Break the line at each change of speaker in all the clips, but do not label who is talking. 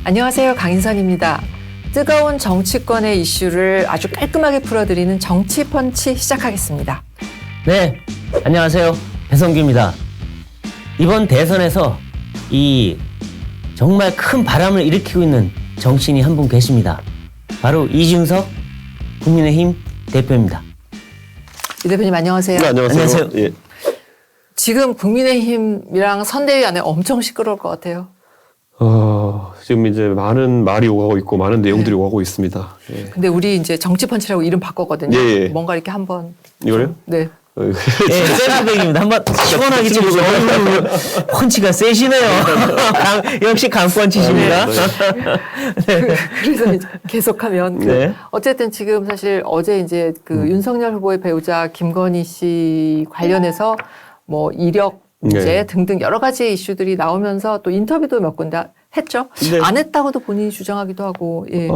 안녕하세요. 강인선입니다. 뜨거운 정치권의 이슈를 아주 깔끔하게 풀어드리는 정치펀치 시작하겠습니다.
네, 안녕하세요. 배성규입니다. 이번 대선에서 이 정말 큰 바람을 일으키고 있는 정치인이 한 분 계십니다. 바로 이준석 국민의힘 대표입니다.
이 대표님 안녕하세요.
네, 안녕하세요.
안녕하세요.
예.
지금 국민의힘이랑 선대위 안에 엄청 시끄러울 것 같아요.
지금 이제 많은 말이 오가고 있고 많은 내용들이 오가고 있습니다. 예.
근데 우리 이제 정치펀치라고 이름 바꿨거든요.
예.
뭔가 이렇게 한번.
이거요?
네.
네, 셀프백입니다. 한번 시원하게 치고 펀치가 세시네요. 역시 강펀치십니다.
그래서 이제 계속하면.
네.
어쨌든 지금 사실 어제 이제 그 윤석열 후보의 배우자 김건희 씨 관련해서 뭐 이력 문제
네.
등등 여러 가지 이슈들이 나오면서 또 인터뷰도 몇 군데 했죠.
네.
안 했다고도 본인이 주장하기도 하고. 예.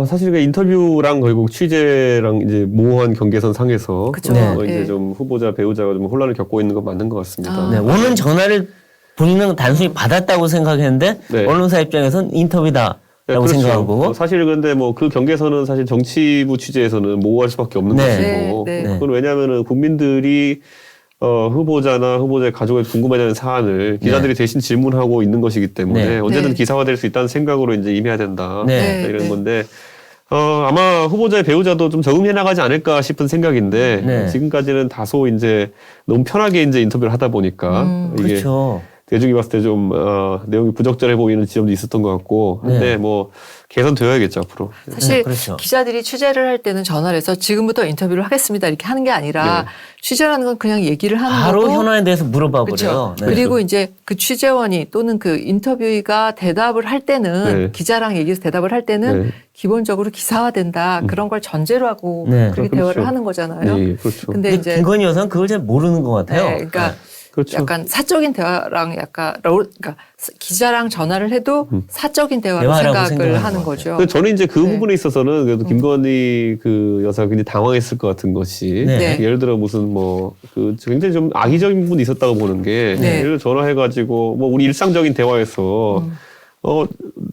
사실 그 인터뷰랑 결국 취재랑 이제 모호한 경계선 상에서
그쵸.
네.
이제
예.
좀 후보자 배우자가 좀 혼란을 겪고 있는 건 맞는 것 같습니다.
아.
네, 오는 전화를 본인은 단순히 받았다고 생각했는데
네.
언론사 입장에서는 인터뷰다라고
네, 그렇죠.
생각하고
사실 근데 뭐 그 경계선은 사실 정치부 취재에서는 모호할 수밖에 없는
네.
것이고
네,
네.
그건 왜냐하면은 국민들이 후보자나 후보자의 가족에 궁금해하는 사안을 기자들이 대신 질문하고 있는 것이기 때문에
네.
언제든
네.
기사화될 수 있다는 생각으로 이제 임해야 된다.
네.
이런
네.
건데 아마 후보자의 배우자도 좀 적응해 나가지 않을까 싶은 생각인데
네.
지금까지는 다소 이제 너무 편하게 이제 인터뷰를 하다 보니까 이게
그렇죠.
대중이 봤을 때 좀 내용이 부적절해 보이는 지점도 있었던 것 같고
네.
근데 뭐 개선되어야겠죠 앞으로.
사실
네, 그렇죠.
기자들이 취재를 할 때는 전화를 해서 지금부터 인터뷰를 하겠습니다 이렇게 하는 게 아니라
네.
취재라는 건 그냥 얘기를 하는
바로
거고
현안에 대해서 물어봐
그렇죠.
버려요. 네.
그리고 이제 그 취재원이 또는 그 인터뷰가 대답을 할 때는
네.
기자랑 얘기해서 대답을 할 때는
네.
기본적으로 기사화된다 그런 걸 전제로 하고
네.
그렇게
그렇죠.
대화를 하는 거잖아요.
네, 그렇죠.
근데
근데
이제
김건희 여사는 그걸 잘 모르는 것 같아요.
네, 그러니까
그렇죠.
약간 사적인 대화랑 약간 그러니까 기자랑 전화를 해도 사적인 대화로
대화라고
생각을
생각하는
하는
것
거죠.
근데 저는 이제 그
네.
부분에 있어서는 그래도 김건희 그 여사가 굉장히 당황했을 것 같은 것이
네.
예를 들어 무슨 뭐 그 굉장히 좀 악의적인 부분이 있었다고 보는 게
네.
예를 들어 전화해가지고 뭐 우리 일상적인 대화에서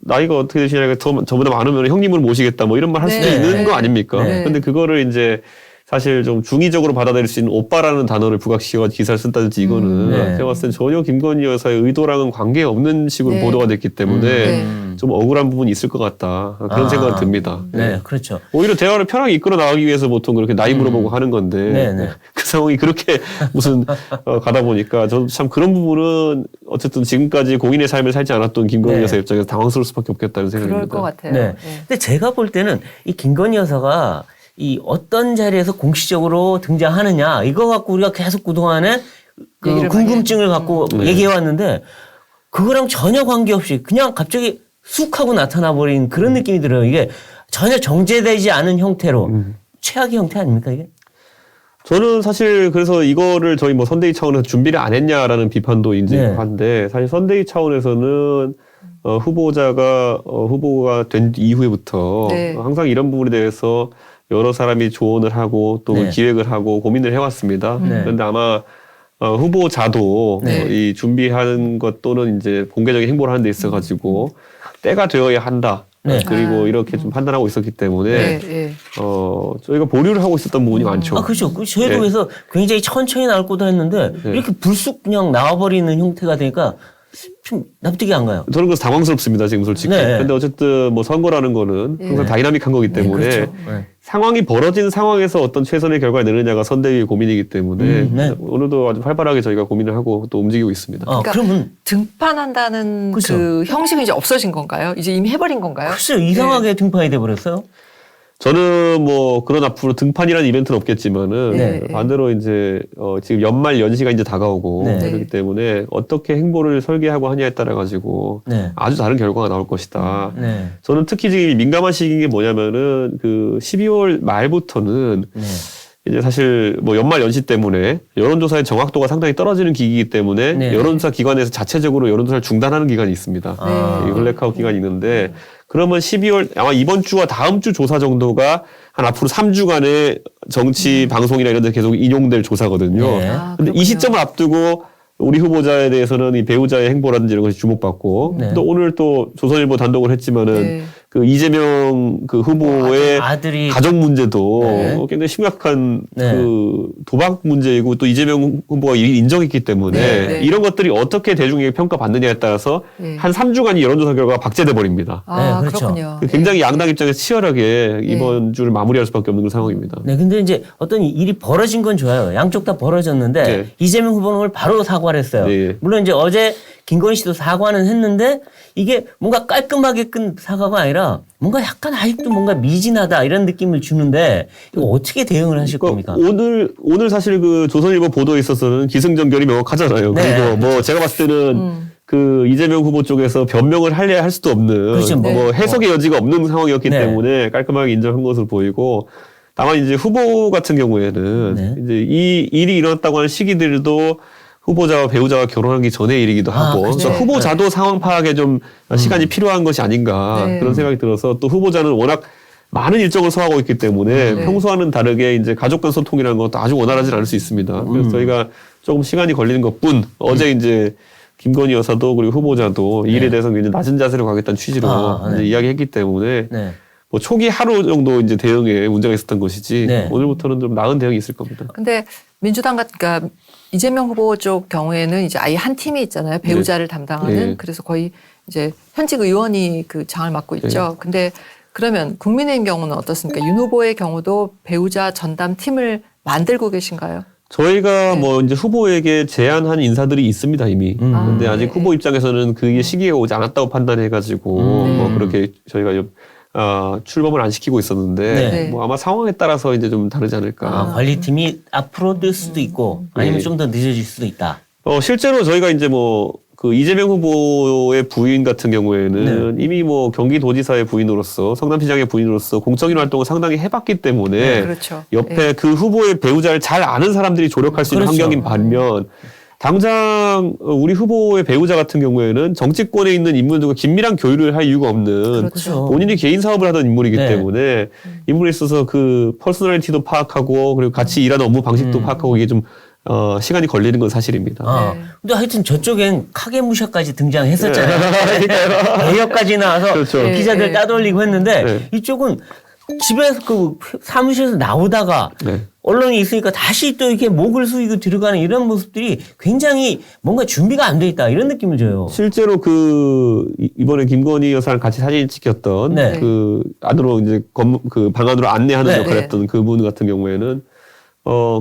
나이가 어떻게 되시냐니까 저보다 많으면 형님을 모시겠다 뭐 이런 말 할 수도
네.
있는
네.
거 아닙니까?
네.
근데 그거를 이제 사실 좀 중의적으로 받아들일 수 있는 오빠라는 단어를 부각시켜서 기사를 쓴다든지 이거는
네.
제가 봤을 땐 전혀 김건희 여사의 의도랑은 관계없는 식으로
네.
보도가 됐기 때문에
네.
좀 억울한 부분이 있을 것 같다. 그런 생각이 듭니다.
네, 그렇죠.
오히려 대화를 편하게 이끌어 나가기 위해서 보통 그렇게 나이 물어보고 하는 건데
네, 네.
그 상황이 그렇게 무슨 가다 보니까 저도 참 그런 부분은 어쨌든 지금까지 공인의 삶을 살지 않았던 김건희
네.
여사 입장에서 당황스러울 수밖에 없겠다는
그럴
생각입니다.
것 같아요.
네. 근데 제가 볼 때는 이 김건희 여사가 이 어떤 자리에서 공식적으로 등장하느냐 이거 갖고 우리가 계속 그동안에 그
얘기를
궁금증을 갖고 얘기해 왔는데 그거랑 전혀 관계없이 그냥 갑자기 쑥 하고 나타나 버린 그런 느낌이 들어요. 이게 전혀 정제되지 않은 형태로 최악의 형태 아닙니까 이게?
저는 사실 그래서 이거를 저희 뭐 선대위 차원에서 준비를 안 했냐라는 비판도 이제
네.
한데 사실 선대위 차원에서는 후보가 된 이후에부터
네.
항상 이런 부분에 대해서 여러 사람이 조언을 하고 또
네.
기획을 하고 고민을 해왔습니다.
네.
그런데 아마 후보자도
네.
이 준비하는 것 또는 이제 공개적인 행보를 하는 데 있어가지고 때가 되어야 한다.
네.
그리고 이렇게 좀 판단하고 있었기 때문에
네, 네.
저희가 보류를 하고 있었던 부분이 많죠.
아 그렇죠. 저희도
네.
그래서 굉장히 천천히 나올 거다 했는데 이렇게 불쑥 그냥 나와버리는 형태가 되니까 좀 납득이 안 가요.
저는 그래서 당황스럽습니다, 지금 솔직히.
네.
근데 어쨌든 뭐 선거라는 거는 항상 다이나믹한 거기 때문에
그렇죠. 네.
상황이 벌어진 상황에서 어떤 최선의 결과를 내느냐가 선대위의 고민이기 때문에
네.
오늘도 아주 활발하게 저희가 고민을 하고 또 움직이고 있습니다.
그러니까
그러면
등판한다는
그렇죠.
그 형식이 이제 없어진 건가요? 이제 이미 해버린 건가요?
글쎄요 이상하게 등판이 돼버렸어요.
저는 뭐 그런 앞으로 등판이라는 이벤트는 없겠지만은
네.
반대로 이제 지금 연말 연시가 이제 다가오고
네.
그렇기 때문에 어떻게 행보를 설계하고 하냐에 따라 가지고
네.
아주 다른 결과가 나올 것이다.
네.
저는 특히 지금 민감한 시기인 게 뭐냐면은 그 12월 말부터는
네.
이제 사실 뭐 연말 연시 때문에 여론조사의 정확도가 상당히 떨어지는 기기이기 때문에
네.
여론조사 기관에서 자체적으로 여론조사를 중단하는 기간이 있습니다.
아.
이 블랙아웃 기간이 있는데 그러면 12월 아마 이번 주와 다음 주 조사 정도가 한 앞으로 3주간의 정치 방송이나 이런 데 계속 인용될 조사거든요.
네.
아,
근데 이
그렇군요.
시점을 앞두고 우리 후보자에 대해서는 이 배우자의 행보라든지 이런 것이 주목받고
네.
또 오늘 또 조선일보 단독을 했지만은
네.
그 이재명 그 후보의
아들이
가족 문제도
네.
굉장히 심각한
네.
그 도박 문제이고 또 이재명 후보가 이를 인정했기 때문에
네, 네.
이런 것들이 어떻게 대중에게 평가받느냐에 따라서
네.
한 3주간 여론조사 결과가 박제돼 버립니다.
아,
네, 그렇죠.
그렇군요.
굉장히 양당 입장에서 치열하게 이번 주를 마무리할 수밖에 없는 그런 상황입니다.
네, 근데 이제 어떤 일이 벌어진 건 좋아요. 양쪽 다 벌어졌는데
네.
이재명 후보는 오늘 바로 사과를 했어요.
네.
물론 이제 어제 김건희 씨도 사과는 했는데 이게 뭔가 깔끔하게 끝 사과가 아니라 뭔가 약간 아직도 뭔가 미진하다 이런 느낌을 주는데 이거 어떻게 대응을 하실 겁니까?
오늘 사실 그 조선일보 보도에 있어서는 기승전결이 명확하잖아요.
네.
그리고 뭐 제가 봤을 때는 그 이재명 후보 쪽에서 변명을 할래야 할 수도 없는
그렇죠.
뭐
네.
해석의 여지가 없는 상황이었기
네.
때문에 깔끔하게 인정한 것으로 보이고 다만 이제 후보 같은 경우에는
네.
이제 이 일이 일어났다고 하는 시기들도 후보자와 배우자가 결혼하기 전의 일이기도 하고
그렇죠.
그래서 후보자도 상황 파악에 좀 시간이 필요한 것이 아닌가
네.
그런 생각이 들어서 또 후보자는 워낙 많은 일정을 소화하고 있기 때문에
네.
평소와는 다르게 이제 가족 간 소통이라는 것도 아주 원활하지 않을 수 있습니다. 그래서 저희가 조금 시간이 걸리는 것뿐 어제 이제 김건희 여사도 그리고 후보자도 이 일에 대해서 굉장히 낮은 자세로 가겠다는 취지로
네.
이제 이야기했기 때문에
네.
뭐 초기 하루 정도 이제 대응에 문제가 있었던 것이지
네.
오늘부터는 좀 나은 대응이 있을 겁니다.
근데 민주당 그러니까 이재명 후보 쪽 경우에는 이제 아예 한 팀이 있잖아요. 배우자를 담당하는.
네.
그래서 거의 이제 현직 의원이 그 장을 맡고 있죠. 근데 그러면 국민의힘 경우는 어떻습니까? 윤 후보의 경우도 배우자 전담 팀을 만들고 계신가요?
저희가
네.
뭐 이제 후보에게 제안한 인사들이 있습니다 이미. 근데
아,
아직
네.
후보 입장에서는 그게 시기가 오지 않았다고 판단해가지고 뭐 그렇게 저희가 좀 출범을 안 시키고 있었는데
네.
뭐 아마 상황에 따라서 이제 좀 다르지 않을까.
관리팀이 앞으로 될 수도 있고 아니면
네.
좀 더 늦어질 수도 있다.
실제로 저희가 이제 뭐 그 이재명 후보의 부인 같은 경우에는 이미 뭐 경기도지사의 부인으로서 성남시장의 부인으로서 공적인 활동을 상당히 해봤기 때문에
그렇죠.
옆에 그 후보의 배우자를 잘 아는 사람들이 조력할 수 있는
그렇죠.
환경인 반면 당장 우리 후보의 배우자 같은 경우에는 정치권에 있는 인물들과 긴밀한 교류를 할 이유가 없는
그렇죠.
본인이 개인 사업을 하던 인물이기
네.
때문에 인물에 있어서 그 퍼스널리티도 파악하고 그리고 같이 일하는 업무 방식도 파악하고 이게 좀 시간이 걸리는 건 사실입니다.
네.
근데 하여튼 저쪽엔 카게무샤까지 등장했었잖아요. 대역까지 나와서
그렇죠.
기자들
네.
따돌리고 했는데
네.
이쪽은 집에서 그 사무실에서 나오다가
네.
언론이 있으니까 다시 또 이렇게 목을 숙이고 들어가는 이런 모습들이 굉장히 뭔가 준비가 안 돼 있다 이런 느낌을 줘요.
실제로 그 이번에 김건희 여사랑 같이 사진 찍혔던
네.
그 안으로 이제 그 방 안으로 안내하는
네.
역할을 했던 그분 같은 경우에는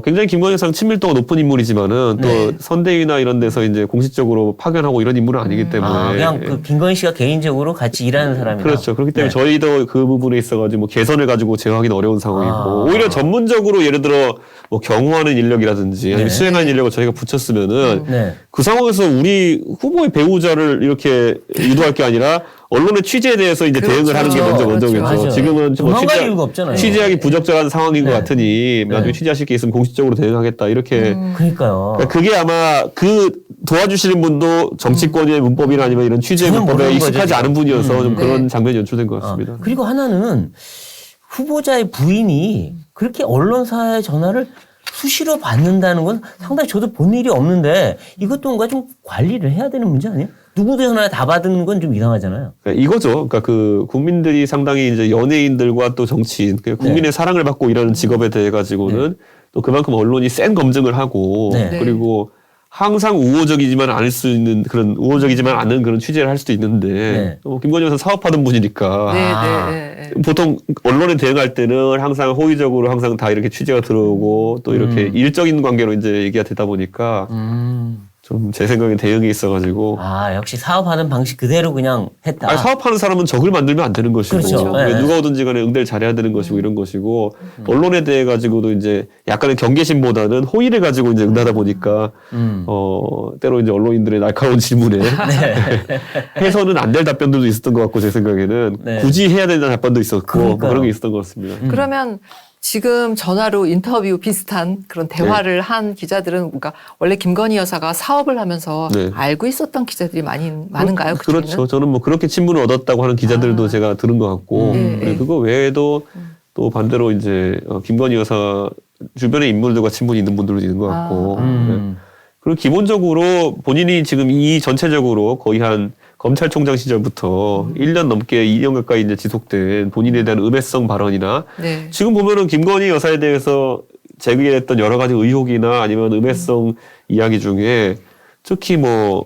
굉장히 김건희 여사랑 친밀도가 높은 인물이지만은 또
네.
선대위나 이런 데서 이제 공식적으로 파견하고 이런 인물은 아니기 때문에
그냥 그 김건희 씨가 개인적으로 같이 일하는 사람이다.
그렇죠. 그렇기 때문에
네.
저희도 그 부분에 있어가지고 뭐 개선을 가지고 제어하기는 어려운 상황이고 오히려 전문적으로 예를 들어 뭐 경호하는 인력이라든지 아니면
네.
수행하는 인력을 저희가 붙였으면은
네.
그 상황에서 우리 후보의 배우자를 이렇게 유도할 게 아니라 언론의 취재에 대해서 이제
그렇죠.
대응을 하는 게 먼저겠죠.
맞아요.
지금은 뭐
도망갈 이유가 없잖아요.
취재하기 부적절한 상황인 것
네.
같으니 나중에 취재하실 게 있으면 공식적으로 대응하겠다 이렇게.
그러니까요.
그러니까 그게 아마 그 도와주시는 분도 정치권의 문법이나 아니면 이런 취재
전혀
문법에
모르는 거죠,
익숙하지
지금.
않은 분이어서 좀 그런
네.
장면이 연출된 것 같습니다.
그리고 하나는 후보자의 부인이 그렇게 언론사의 전화를 수시로 받는다는 건 상당히 저도 본 일이 없는데 이것도 뭔가 좀 관리를 해야 되는 문제 아니에요? 누구도 전화 다 받는 건 좀 이상하잖아요.
그러니까 이거죠. 그러니까 그 국민들이 상당히 이제 연예인들과 또 정치인, 그러니까 국민의
네.
사랑을 받고 일하는 직업에 대해 가지고는 또 그만큼 언론이 센 검증을 하고
네.
그리고 항상 우호적이지만 않을 수 있는 그런 우호적이지만 않은 그런 취재를 할 수도 있는데
네.
김건희 여사 사업하던 분이니까
네,
아.
네, 네.
보통 언론에 대응할 때는 항상 호의적으로 항상 다 이렇게 취재가 들어오고 또 이렇게 일적인 관계로 이제 얘기가 되다 보니까 좀 제 생각에 대응이 있어가지고
역시 사업하는 방식 그대로 그냥 했다.
아니, 사업하는 사람은 적을 만들면 안 되는 것이고
그렇죠. 네.
누가 오든지 간에 응대를 잘해야 되는 것이고 이런 것이고 언론에 대해 가지고도 이제 약간의 경계심보다는 호의를 가지고 이제 응하다 보니까 때로 이제 언론인들의 날카로운 질문에 해서는 안 될 답변들도 있었던 것 같고 제 생각에는
네.
굳이 해야 된다는 답변도 있었고 뭐
그러니까요.
그런 게 있었던 것 같습니다.
그러면 지금 전화로 인터뷰 비슷한 그런 대화를 한 기자들은 그러니까 원래 김건희 여사가 사업을 하면서
네.
알고 있었던 기자들이 많은가요? 그쪽에는?
그렇죠. 저는 뭐 그렇게 친분을 얻었다고 하는 기자들도 제가 들은 것 같고
네.
그거 외에도 또 반대로 이제 김건희 여사 주변의 인물들과 친분이 있는 분들도 있는 것 같고 네. 그리고 기본적으로 본인이 지금 이 전체적으로 거의 한 검찰총장 시절부터 1년 넘게 2년 가까이 이제 지속된 본인에 대한 음해성 발언이나
네.
지금 보면은 김건희 여사에 대해서 제기했던 여러 가지 의혹이나 아니면 음해성 이야기 중에 특히 뭐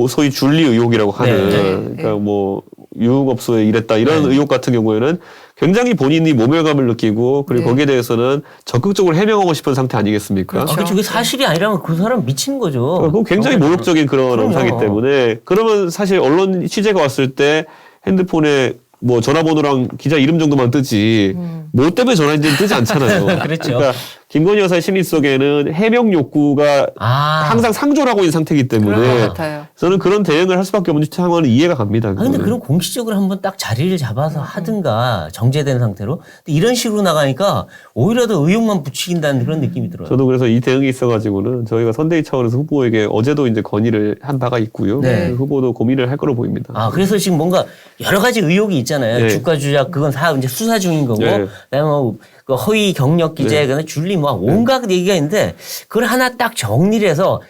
소위 줄리 의혹이라고 하는
네, 네,
그러니까 뭐 유흥업소에 일했다 이런 의혹 같은 경우에는 굉장히 본인이 모멸감을 느끼고 그리고
네.
거기에 대해서는 적극적으로 해명하고 싶은 상태 아니겠습니까?
그렇죠.
그렇죠. 그게 사실이 아니라면 그 사람 미친 거죠.
그건 굉장히 모욕적인 그런
그럼요.
언사이기 때문에 그러면 사실 언론 취재가 왔을 때 핸드폰에 뭐 전화번호랑 기자 이름 정도만 뜨지 뭐 때문에 전화했는지 뜨지 않잖아요.
그렇죠.
그러니까 김건희 여사의 심리 속에는 해명 욕구가 항상 상존하고 있는 상태이기
그럴
때문에
것 같아요.
저는 그런 대응을 할 수밖에 없는 상황은 이해가 갑니다.
아, 근데
그거는.
그런 공식적으로 한번 딱 자리를 잡아서 하든가 정제된 상태로 근데 이런 식으로 나가니까 오히려 더 의욕만 부추긴다는 그런 느낌이 들어요.
저도 그래서 이 대응이 있어가지고는 저희가 선대위 차원에서 후보에게 어제도 이제 건의를 한 바가 있고요.
네.
그 후보도 고민을 할 거로 보입니다.
아, 그래서 지금 뭔가 여러 가지 의혹이 있잖아요.
네.
주가 조작, 그건 다 이제 수사 중인 거고,
네.
그다음에 뭐, 그 허위 경력 기재, 그다음에 줄리 뭐 온갖 얘기가 있는데, 그걸 하나 딱 정리를 해서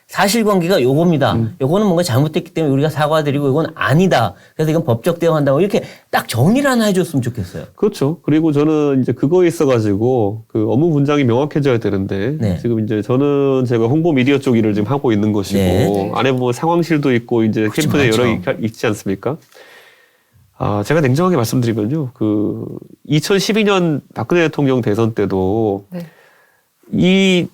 사실관계가 요겁니다. 요거는 뭔가 잘못됐기 때문에 우리가 사과드리고 이건 아니다. 그래서 이건 법적 대응한다고 이렇게 딱 정리를 하나 해줬으면 좋겠어요.
그렇죠. 그리고 저는 이제 그거에 있어가지고 그 업무 분장이 명확해져야 되는데
네.
지금 이제 저는 제가 홍보 미디어 쪽 일을 지금 하고 있는 것이고
네.
안에 보면 상황실도 있고 이제
그렇죠,
캠프에 여러
많죠.
있지 않습니까? 아, 제가 냉정하게 말씀드리면요. 2012년 박근혜 대통령 대선 때도
네.
이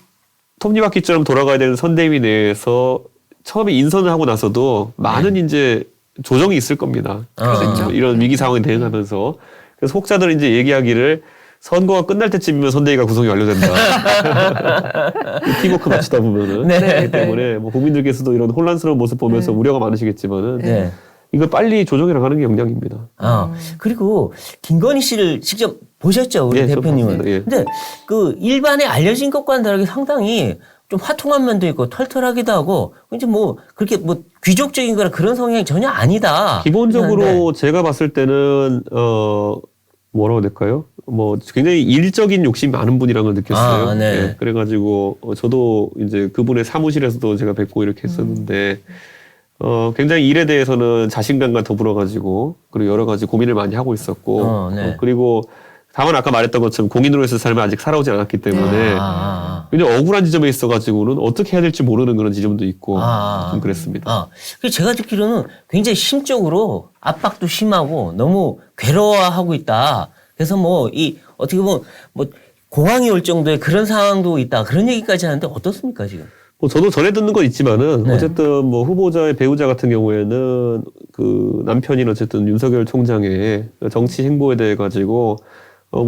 톱니바퀴처럼 돌아가야 되는 선대위 내에서 처음에 인선을 하고 나서도 많은 이제 조정이 있을 겁니다.
그렇겠죠.
이런 위기 상황에 대응하면서. 그래서 혹자들은 이제 얘기하기를 선거가 끝날 때쯤이면 선대위가 구성이 완료된다. 팀워크 맞추다 보면은.
네.
그렇기 때문에 뭐 국민들께서도 이런 혼란스러운 모습 보면서 우려가 많으시겠지만은
네.
이걸 빨리 조정해 나가는 게 역량입니다.
그리고 김건희 씨를 직접 보셨죠, 우리
예, 저
대표님은.
봤습니다. 예.
근데 그 일반에 알려진 것과는 다르게 상당히 좀 화통한 면도 있고 털털하기도 하고 이제 뭐 그렇게 뭐 귀족적인 거나 그런 성향이 전혀 아니다.
기본적으로 제가 봤을 때는 뭐라고 해야 될까요? 뭐 굉장히 일적인 욕심이 많은 분이라는 걸 느꼈어요.
아, 네.
예, 그래가지고 저도 이제 그분의 사무실에서도 제가 뵙고 이렇게 했었는데 굉장히 일에 대해서는 자신감과 더불어가지고 그리고 여러 가지 고민을 많이 하고 있었고
네.
그리고 다만 아까 말했던 것처럼 공인으로서의 삶을 아직 살아오지 않았기 때문에 굉장히 억울한 지점에 있어가지고는 어떻게 해야 될지 모르는 그런 지점도 있고 좀 그랬습니다.
그래서 제가 듣기로는 굉장히 심적으로 압박도 심하고 너무 괴로워하고 있다. 그래서 뭐 이 어떻게 보면 뭐 공황이 올 정도의 그런 상황도 있다. 그런 얘기까지 하는데 어떻습니까 지금?
뭐 저도 전해 듣는 건 있지만은
네.
어쨌든 뭐 후보자의 배우자 같은 경우에는 그 남편인 어쨌든 윤석열 총장의 정치 행보에 대해 가지고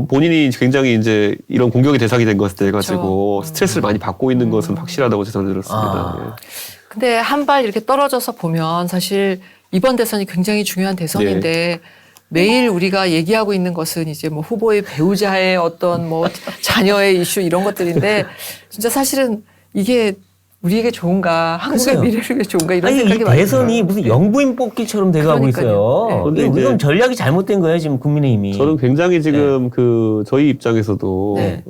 본인이 굉장히 이제 이런 공격의 대상이 된 것에 대해 가지고 스트레스를 많이 받고 있는 것은 확실하다고 전해 들었습니다. 예.
근데 한 발 이렇게 떨어져서 보면 사실 이번 대선이 굉장히 중요한 대선인데 매일 우리가 얘기하고 있는 것은 이제 뭐 후보의 배우자의 어떤 뭐 자녀의 이슈 이런 것들인데 진짜 사실은 이게 우리에게 좋은가, 한국의
글쎄요.
미래를 위해 좋은가 이런
아니, 이
생각이 많이
대선이
들어요.
무슨 영부인 뽑기처럼 돼가고
그러니까요.
있어요.
근데
이게
이제
이건 전략이 잘못된 거예요 지금 국민의힘이.
저는 굉장히 지금 그 저희 입장에서도
네.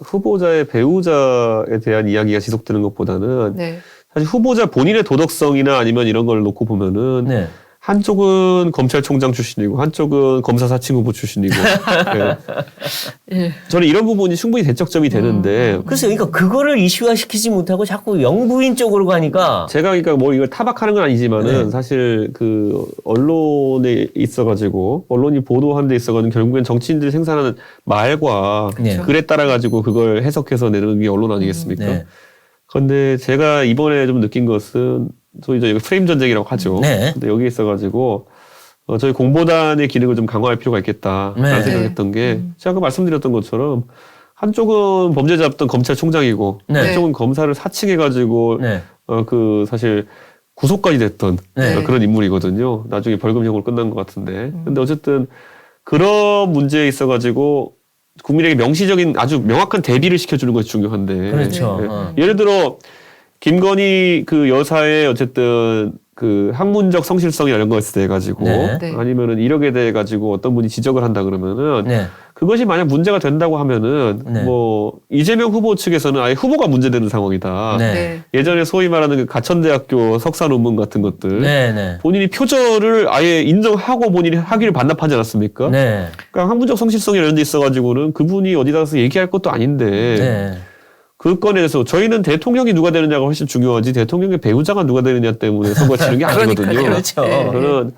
후보자의 배우자에 대한 이야기가 지속되는 것보다는
네.
사실 후보자 본인의 도덕성이나 아니면 이런 걸 놓고 보면은
네.
한쪽은 검찰총장 출신이고 한쪽은 검사 사칭 후보 출신이고 예.
예.
저는 이런 부분이 충분히 대척점이 되는데
글쎄요, 그러니까 그거를 이슈화시키지 못하고 자꾸 영부인 쪽으로 가니까.
제가 그러니까 뭐 이걸 타박하는 건 아니지만은
네.
사실 그 언론에 있어가지고 언론이 보도하는 데 있어가지고 결국엔 정치인들이 생산하는 말과
네.
글에 따라 가지고 그걸 해석해서 내는 게 언론 아니겠습니까?
네.
그런데 제가 이번에 좀 느낀 것은 저희 이제 프레임 전쟁이라고 하죠.
네.
근데 여기에 있어가지고 저희 공보단의 기능을 좀 강화할 필요가 있겠다라는
네.
생각했던 게 제가 아까 말씀드렸던 것처럼 한쪽은 범죄 잡던 검찰총장이고
네.
한쪽은 검사를 사칭해가지고
네.
그 사실 구속까지 됐던
네.
그런 인물이거든요. 나중에 벌금형으로 끝난 것 같은데. 근데 어쨌든 그런 문제에 있어가지고 국민에게 명시적인 아주 명확한 대비를 시켜주는 것이 중요한데.
그렇죠.
예를 들어 김건희 그 여사의 어쨌든 그 학문적 성실성이 이런 것에 대해 가지고
네.
네.
아니면은 이력에 대해 가지고 어떤 분이 지적을 한다 그러면은
네.
그것이 만약 문제가 된다고 하면은
네.
뭐 이재명 후보 측에서는 아예 후보가 문제되는 상황이다.
네.
네.
예전에 소위 말하는 그 가천대학교 석사 논문 같은 것들
네. 네.
본인이 표절을 아예 인정하고 본인이 학위를 반납하지 않았습니까?
네.
그러니까 학문적 성실성이 이런 데 있어가지고는 그분이 어디다 가서 얘기할 것도 아닌데
네.
그 건에 대해서 저희는 대통령이 누가 되느냐가 훨씬 중요하지 대통령의 배우자가 누가 되느냐 때문에 선거 치는 게 아니거든요.
그러니까요.
그렇죠.
네.
저는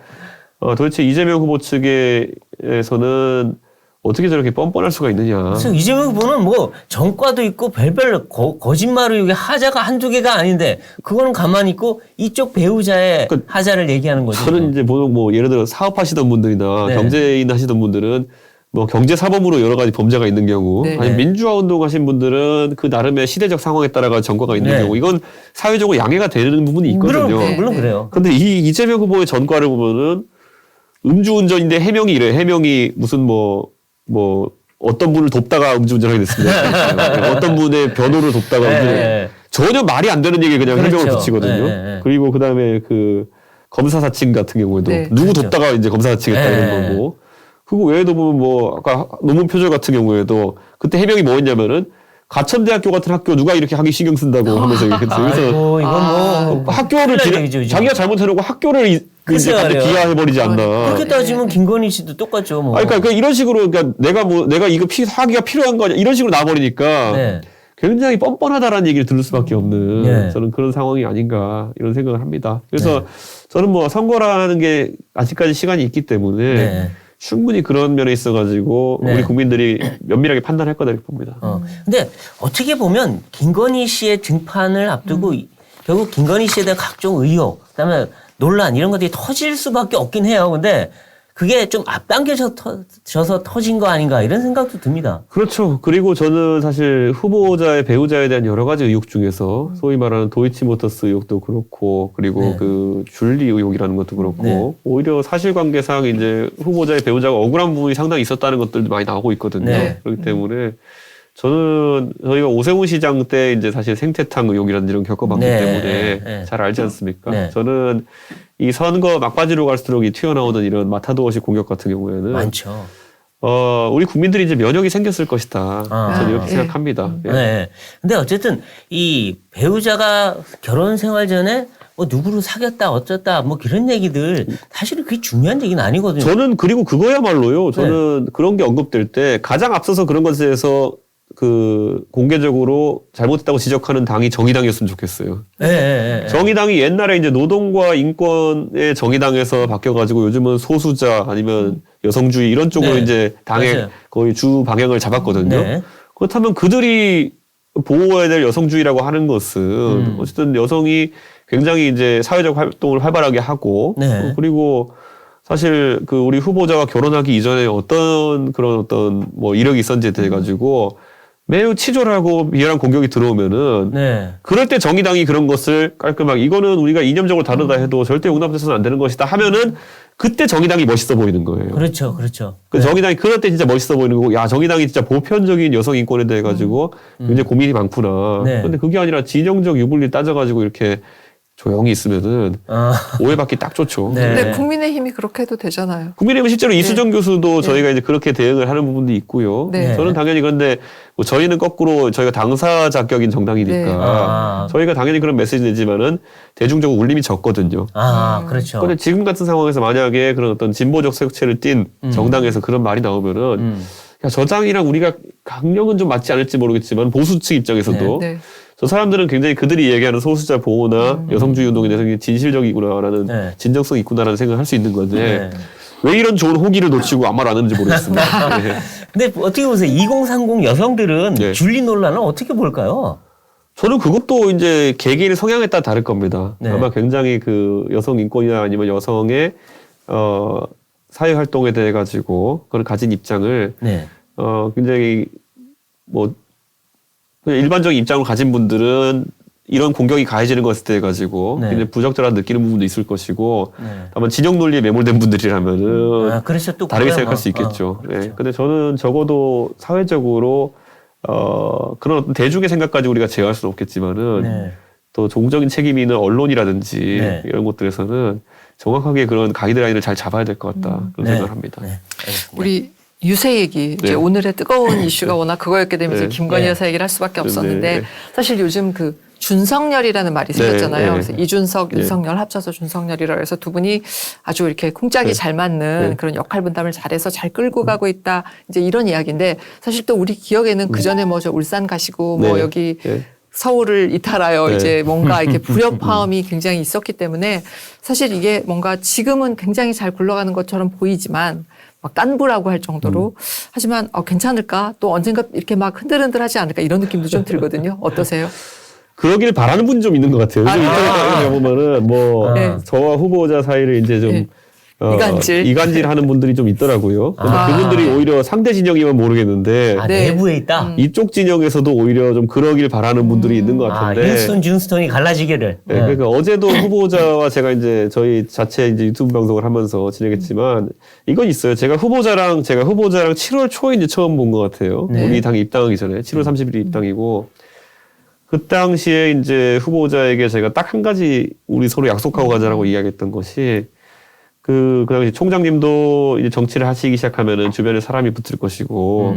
도대체 이재명 후보 측에서는 어떻게 저렇게 뻔뻔할 수가 있느냐.
그래서 이재명 후보는 뭐 전과도 있고 별별 거짓말을 이게 하자가 한두 개가 아닌데 그거는 가만히 있고 이쪽 배우자의
그러니까
하자를 얘기하는 거죠.
저는 이제 보통 뭐 예를 들어 사업하시던 분들이나
네.
경제인 하시던 분들은 뭐 경제사범으로 여러 가지 범죄가 있는 경우
네.
아니면 민주화 운동 하신 분들은 그 나름의 시대적 상황에 따라가 전과가 있는
네.
경우 이건 사회적으로 양해가 되는 부분이 있거든요.
물론
네.
그래요.
근데 이 이재명 후보의 전과를 보면은 음주운전인데 해명이 이래. 해명이 무슨 뭐 어떤 분을 돕다가 음주운전하게 됐습니다. 어떤 분의 변호를 돕다가
네.
음주운전. 전혀 말이 안 되는 얘기 그냥
그렇죠.
해명을 붙이거든요.
네.
그리고 그다음에 그 검사 사칭 같은 경우에도
네.
누구
그렇죠.
돕다가 이제 검사 사칭했다
네.
이런 거고. 그거 외에도 보면 뭐 아까 논문 표절 같은 경우에도 그때 해명이 뭐였냐면은 가천대학교 같은 학교 누가 이렇게 하기 신경 쓴다고 하면서 이렇게 그래서
아이고, 이건 뭐
학교를
큰일 날 얘기죠, 이제.
자기가 잘못해놓고 학교를 이제
글쎄요,
갑자기
말이에요.
비하해버리지 않나.
그렇게 따지면 김건희 씨도 똑같죠. 뭐.
아니, 그러니까 이런 식으로 그러니까 내가 이거 하기가 필요한 거 아니야 이런 식으로 나와버리니까
네.
굉장히 뻔뻔하다라는 얘기를 들을 수밖에 없는
네.
저는 그런 상황이 아닌가 이런 생각을 합니다. 그래서
네.
저는 뭐 선거라는 게 아직까지 시간이 있기 때문에
네.
충분히 그런 면에 있어가지고
네.
우리 국민들이 면밀하게 판단할 거다 이렇게 봅니다.
근데 어떻게 보면 김건희 씨의 등판을 앞두고 결국 김건희 씨에 대한 각종 의혹, 그다음에 논란 이런 것들이 터질 수밖에 없긴 해요. 근데 그게 좀 앞당겨져서 터진 거 아닌가 이런 생각도 듭니다.
그렇죠. 그리고 저는 사실 후보자의 배우자에 대한 여러 가지 의혹 중에서 소위 말하는 도이치모터스 의혹도 그렇고 그리고
네.
그 줄리 의혹이라는 것도 그렇고
네.
오히려 사실관계상 이제 후보자의 배우자가 억울한 부분이 상당히 있었다는 것들도 많이 나오고 있거든요.
네.
그렇기 때문에 저는 저희가 오세훈 시장 때 이제 사실 생태탕 의혹이라는 이런 겪어봤기
네.
때문에
네.
잘 알지 않습니까?
네.
저는 이 선거 막바지로 갈수록 이 튀어나오는 이런 마타도어식 공격 같은 경우에는
많죠.
우리 국민들이 이제 면역이 생겼을 것이다. 저는 이렇게
예.
생각합니다. 예.
네. 근데 어쨌든 이 배우자가 결혼 생활 전에 뭐 누구를 사귀었다 어쩌다 뭐 그런 얘기들 사실은 그게 중요한 얘기는 아니거든요.
저는 그리고 그거야말로요. 저는 그런 게 언급될 때 가장 앞서서 그런 것에 대해서 그 공개적으로 잘못했다고 지적하는 당이 정의당이었으면 좋겠어요.
네.
정의당이 옛날에 이제 노동과 인권의 정의당에서 바뀌어가지고 요즘은 소수자 아니면 여성주의 이런 쪽으로
네.
이제 당의
맞아요.
거의 주 방향을 잡았거든요.
네.
그렇다면 그들이 보호해야 될 여성주의라고 하는 것은 어쨌든 여성이 굉장히 이제 사회적 활동을 활발하게 하고
네.
그리고 사실 그 우리 후보자가 결혼하기 이전에 어떤 뭐 이력이 있었는지에 대해 가지고 매우 치졸하고 비열한 공격이 들어오면은
네.
그럴 때 정의당이 그런 것을 깔끔하게 이거는 우리가 이념적으로 다르다 해도 절대 용납돼서는 안 되는 것이다 하면은 그때 정의당이 멋있어 보이는 거예요.
그렇죠.
그 정의당이 그럴 때 진짜 멋있어 보이는 거고, 야, 정의당이 진짜 보편적인 여성 인권에 대해 가지고 굉장히 고민이 많구나.
네.
근데 그게 아니라 진영적 유불리 따져가지고 이렇게 조용히 있으면은 오해받기 딱 좋죠.
네.
근데 국민의힘이 그렇게 해도 되잖아요.
국민의힘은 실제로 이수정 교수도 저희가 이제 그렇게 대응을 하는 부분도 있고요.
네.
저는 당연히 그런데 뭐 저희는 거꾸로 저희가 당사 자격인 정당이니까
네.
저희가 당연히 그런 메시지 내지만은 대중적으로 울림이 적거든요.
그렇죠.
그런데 지금 같은 상황에서 만약에 그런 어떤 진보적 색채를 띤 정당에서 그런 말이 나오면은 야, 저 당이랑 우리가 강령은 좀 맞지 않을지 모르겠지만 보수 측 입장에서도
네.
저 사람들은 굉장히 그들이 얘기하는 소수자 보호나 여성주의 운동에 대해서 굉장히 진실적이구나라는
네.
진정성이 있구나라는 생각을 할 수 있는 건데
네.
왜 이런 좋은 호기를 놓치고 아무 말 안 하는지 모르겠습니다. 네.
근데 어떻게 보세요? 2030 여성들은
네.
줄리 논란을 어떻게 볼까요?
저는 그것도 이제 개개인의 성향에 따라 다를 겁니다.
네.
아마 굉장히 그 여성 인권이나 아니면 여성의 사회 활동에 대해 가지고 그걸 가진 입장을
네.
굉장히 뭐 그냥 일반적인 입장을 가진 분들은 이런 공격이 가해지는 것에 대해 가지고
네.
굉장히 부적절한 느끼는 부분도 있을 것이고
네.
다만 진영 논리에 매몰된 분들이라면은
그래서 또
다르게
그거야,
생각할 수
뭐.
있겠죠.
그렇죠.
네. 근데 저는 적어도 사회적으로 그런 어떤 대중의 생각까지 우리가 제어할 수는 없겠지만은
네.
또 종적인 책임이 있는 언론이라든지
네.
이런 곳들에서는 정확하게 그런 가이드라인을 잘 잡아야 될 것 같다. 그런
네.
생각을 합니다.
네. 알겠습니다.
우리 유세 얘기 이제
네.
오늘의 뜨거운 이슈가 워낙 그거였기 때문에 이제
네.
김건희
네.
여사 얘기를 할 수밖에 없었는데
네.
사실 요즘 그 준석열이라는 말이
네.
생겼잖아요.
네.
그래서 이준석,
네.
윤석열 합쳐서 준석열이라 해서 두 분이 아주 이렇게 쿵짝이
네.
잘 맞는
네.
그런 역할 분담을 잘해서 잘 끌고 가고 있다. 이제 이런 이야기인데 사실 또 우리 기억에는 그 전에 뭐 저 울산 가시고 뭐
네.
여기
네.
서울을 이탈하여
네.
이제 뭔가 이렇게 불협화음이 굉장히 있었기 때문에 사실 이게 뭔가 지금은 굉장히 잘 굴러가는 것처럼 보이지만 막 깐부라고 할 정도로 하지만 괜찮을까? 또 언젠가 이렇게 막 흔들흔들하지 않을까? 이런 느낌도 좀 들거든요. 어떠세요?
그러길 바라는 분이 좀 있는 것 같아요. 요즘 인터넷에 보면은 뭐
네.
저와 후보자 사이를 이제 좀
네. 이간질.
하는 분들이 좀 있더라고요. 근데 그분들이 오히려 상대 진영이면 모르겠는데
네. 내부에 있다.
이쪽 진영에서도 오히려 좀 그러길 바라는 분들이 있는 것 같은데.
윈스턴 준스턴이 갈라지기를.
네, 그러니까 어제도 후보자와 제가 이제 저희 자체 이제 유튜브 방송을 하면서 진행했지만 이건 있어요. 제가 후보자랑 7월 초에 이제 처음 본 것 같아요.
네.
우리 당에 입당하기 전에 7월 30일 입당이고 그 당시에 이제 후보자에게 제가 딱 한 가지 우리 서로 약속하고 가자라고 이야기했던 것이 그 당시 총장님도 이제 정치를 하시기 시작하면은 주변에 사람이 붙을 것이고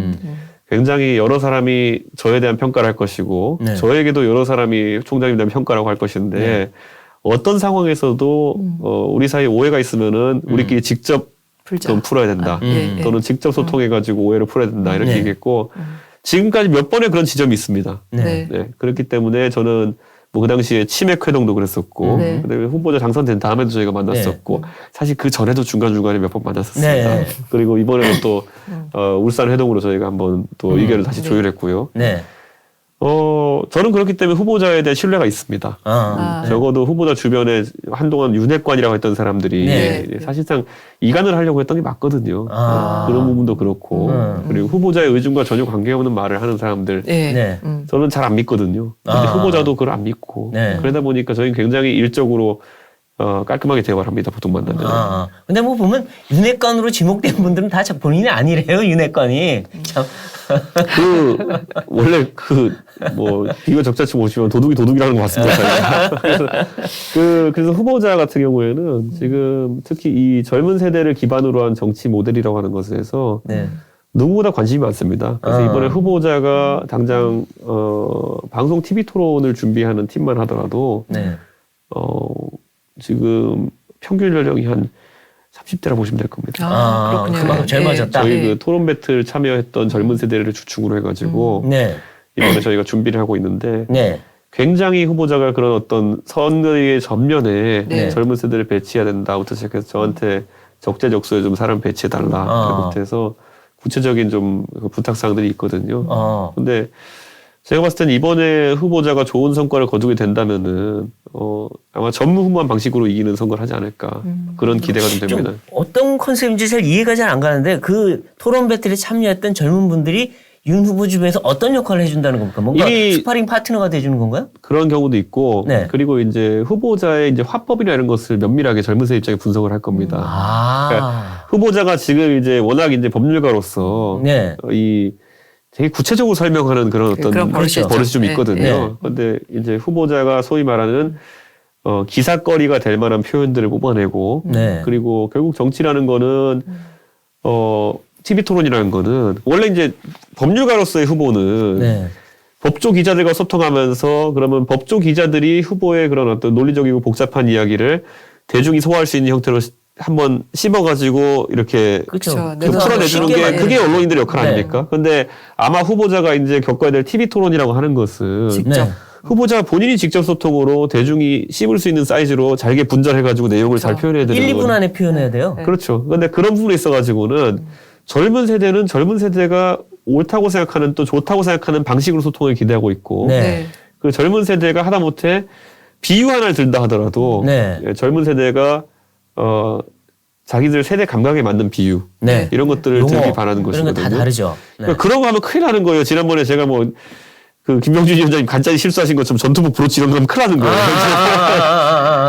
굉장히 여러 사람이 저에 대한 평가를 할 것이고
네.
저에게도 여러 사람이 총장님에 대한 평가라고 할 것인데
네.
어떤 상황에서도 우리 사이에 오해가 있으면은 우리끼리 직접
풀자.
좀 풀어야 된다.
예, 예.
또는 직접 소통해가지고 오해를 풀어야 된다. 이렇게
네.
얘기했고 지금까지 몇 번의 그런 지점이 있습니다.
네.
네. 그렇기 때문에 저는 뭐 그 당시에 치맥 회동도 그랬었고
네.
그다음에 후보자 당선된 다음에도 저희가 만났었고 사실 그 전에도 중간중간에 몇 번 만났었습니다.
네.
그리고 이번에는 또 울산 회동으로 저희가 한번 또 의견을 다시 조율했고요.
네.
저는 그렇기 때문에 후보자에 대한 신뢰가 있습니다. 적어도 후보자 주변에 한동안 윤핵관이라고 했던 사람들이
네.
이제 사실상 이간을 하려고 했던 게 맞거든요. 그런 부분도 그렇고 그리고 후보자의 의중과 전혀 관계없는 말을 하는 사람들
네.
네.
저는 잘 안 믿거든요. 근데 후보자도 그걸 안 믿고
네.
그러다 보니까 저희는 굉장히 일적으로 깔끔하게 대화를 합니다. 보통 만나면.
근데 뭐 보면 윤핵관으로 지목된 분들은 다 본인이 아니래요. 윤핵관이. 참.
원래 뭐 비교 적자치 보시면 도둑이라는 거 맞습니다. 그래서 후보자 같은 경우에는 지금 특히 이 젊은 세대를 기반으로 한 정치 모델이라고 하는 것에서
네.
누구보다 관심이 많습니다. 그래서 이번에 후보자가 당장 방송 TV 토론을 준비하는 팀만 하더라도
네.
지금 평균 연령이 한 30대라 보시면 될 겁니다.
그렇군요.
그만큼 젊어졌다.
저희
네.
그 토론 배틀 참여했던 젊은 세대를 주축으로 해가지고
네.
이번에 저희가 준비를 하고 있는데
네.
굉장히 후보자가 그런 어떤 선거의 전면에
네.
젊은 세대를 배치해야 된다부터 시작해서 저한테 적재적소에 좀 사람 배치해달라 부터 해서 구체적인 좀 부탁사항들이 있거든요. 근데 제가 봤을 땐 이번에 후보자가 좋은 성과를 거두게 된다면은 아마 전무후무한 방식으로 이기는 선거를 하지 않을까 그런 기대가 좀 됩니다.
좀 어떤 컨셉인지 잘 이해가 잘 안 가는데 그 토론 배틀에 참여했던 젊은 분들이 윤 후보 주변에서 어떤 역할을 해준다는 겁니까? 뭔가 스파링 파트너가 돼주는 건가요?
그런 경우도 있고,
네.
그리고 이제 후보자의 이제 화법이나 이런 것을 면밀하게 젊은 세대 입장에 분석을 할 겁니다. 그러니까 후보자가 지금 이제 워낙 이제 법률가로서
네.
이 되게 구체적으로 설명하는 그런 어떤
그런 버릇이
버릇이 좀
있죠.
있거든요.
네.
그런데 이제 후보자가 소위 말하는 기사거리가 될 만한 표현들을 뽑아내고,
네.
그리고 결국 정치라는 거는 TV 토론이라는 거는 원래 이제 법률가로서의 후보는
네.
법조 기자들과 소통하면서 그러면 법조 기자들이 후보의 그런 어떤 논리적이고 복잡한 이야기를 대중이 소화할 수 있는 형태로 한번 씹어가지고 이렇게
그렇죠.
그쵸.
좀 풀어내주는 게 그게 언론인들의 역할
네.
아닙니까? 근데 아마 후보자가 이제 겪어야 될 TV 토론이라고 하는 것은
직접.
네.
후보자가 본인이 직접 소통으로 대중이 씹을 수 있는 사이즈로 잘게 분절해가지고 내용을 잘 표현해야 되는
1, 2분
거예요.
안에 표현해야 돼요.
그렇죠. 근데 그런 부분에 있어가지고는 젊은 세대는 젊은 세대가 옳다고 생각하는 또 좋다고 생각하는 방식으로 소통을 기대하고 있고
네.
그 젊은 세대가 하다못해 비유 하나를 들다 하더라도
네.
젊은 세대가 자기들 세대 감각에 맞는 비유
네.
이런 것들을
용어,
들기 바라는
그런
것이거든요.
거 다 다르죠. 네.
그러니까 그런 거 하면 큰일 나는 거예요. 지난번에 제가 뭐 그 김병준 위원장님 간단히 실수하신 것처럼 전투복 브로치 이런 거 하면 큰일 나는 거예요.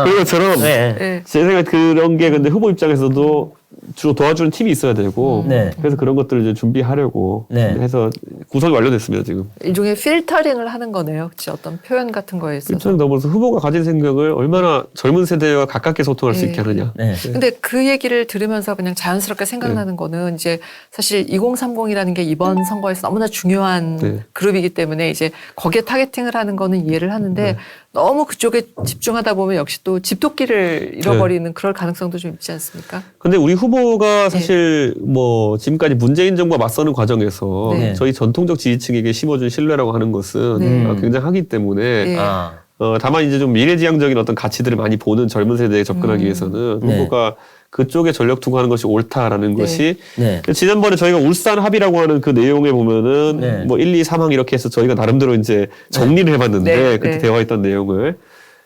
그런 것처럼
네.
네.
제 생각 그런 게 근데 후보 입장에서도 주로 도와주는 팀이 있어야 되고
네.
그래서 그런 것들을 이제 준비하려고
네.
해서 구성이 완료됐습니다 지금.
일종의 필터링을 하는 거네요. 그치? 어떤 표현 같은 거에 있어서.
필터링 넘어서 후보가 가진 생각을 얼마나 젊은 세대와 가깝게 소통할 수 있게 하느냐.
네.
근데 그 얘기를 들으면서 그냥 자연스럽게 생각나는 거는 이제 사실 2030이라는 게 이번 선거에서 너무나 중요한
네.
그룹이기 때문에 이제 거기에 타겟팅을 하는 거는 이해를 하는데 너무 그쪽에 집중하다 보면 역시 또 집도끼를 잃어버리는 그럴 가능성도 좀 있지 않습니까?
근데 우리 후보가 사실 뭐 지금까지 문재인 정부와 맞서는 과정에서
네.
저희 전통적 지지층에게 심어준 신뢰라고 하는 것은 굉장하기 때문에
네.
아.
다만 이제 좀 미래지향적인 어떤 가치들을 많이 보는 젊은 세대에 접근하기 위해서는
네.
후보가 그쪽에 전력 투구하는 것이 옳다라는
네.
것이
네.
지난번에 저희가 울산 합의라고 하는 그 내용에 보면은
네.
뭐 1, 2, 3항 이렇게 해서 저희가 나름대로 이제 정리를 해봤는데
네.
그때
네.
대화했던 내용을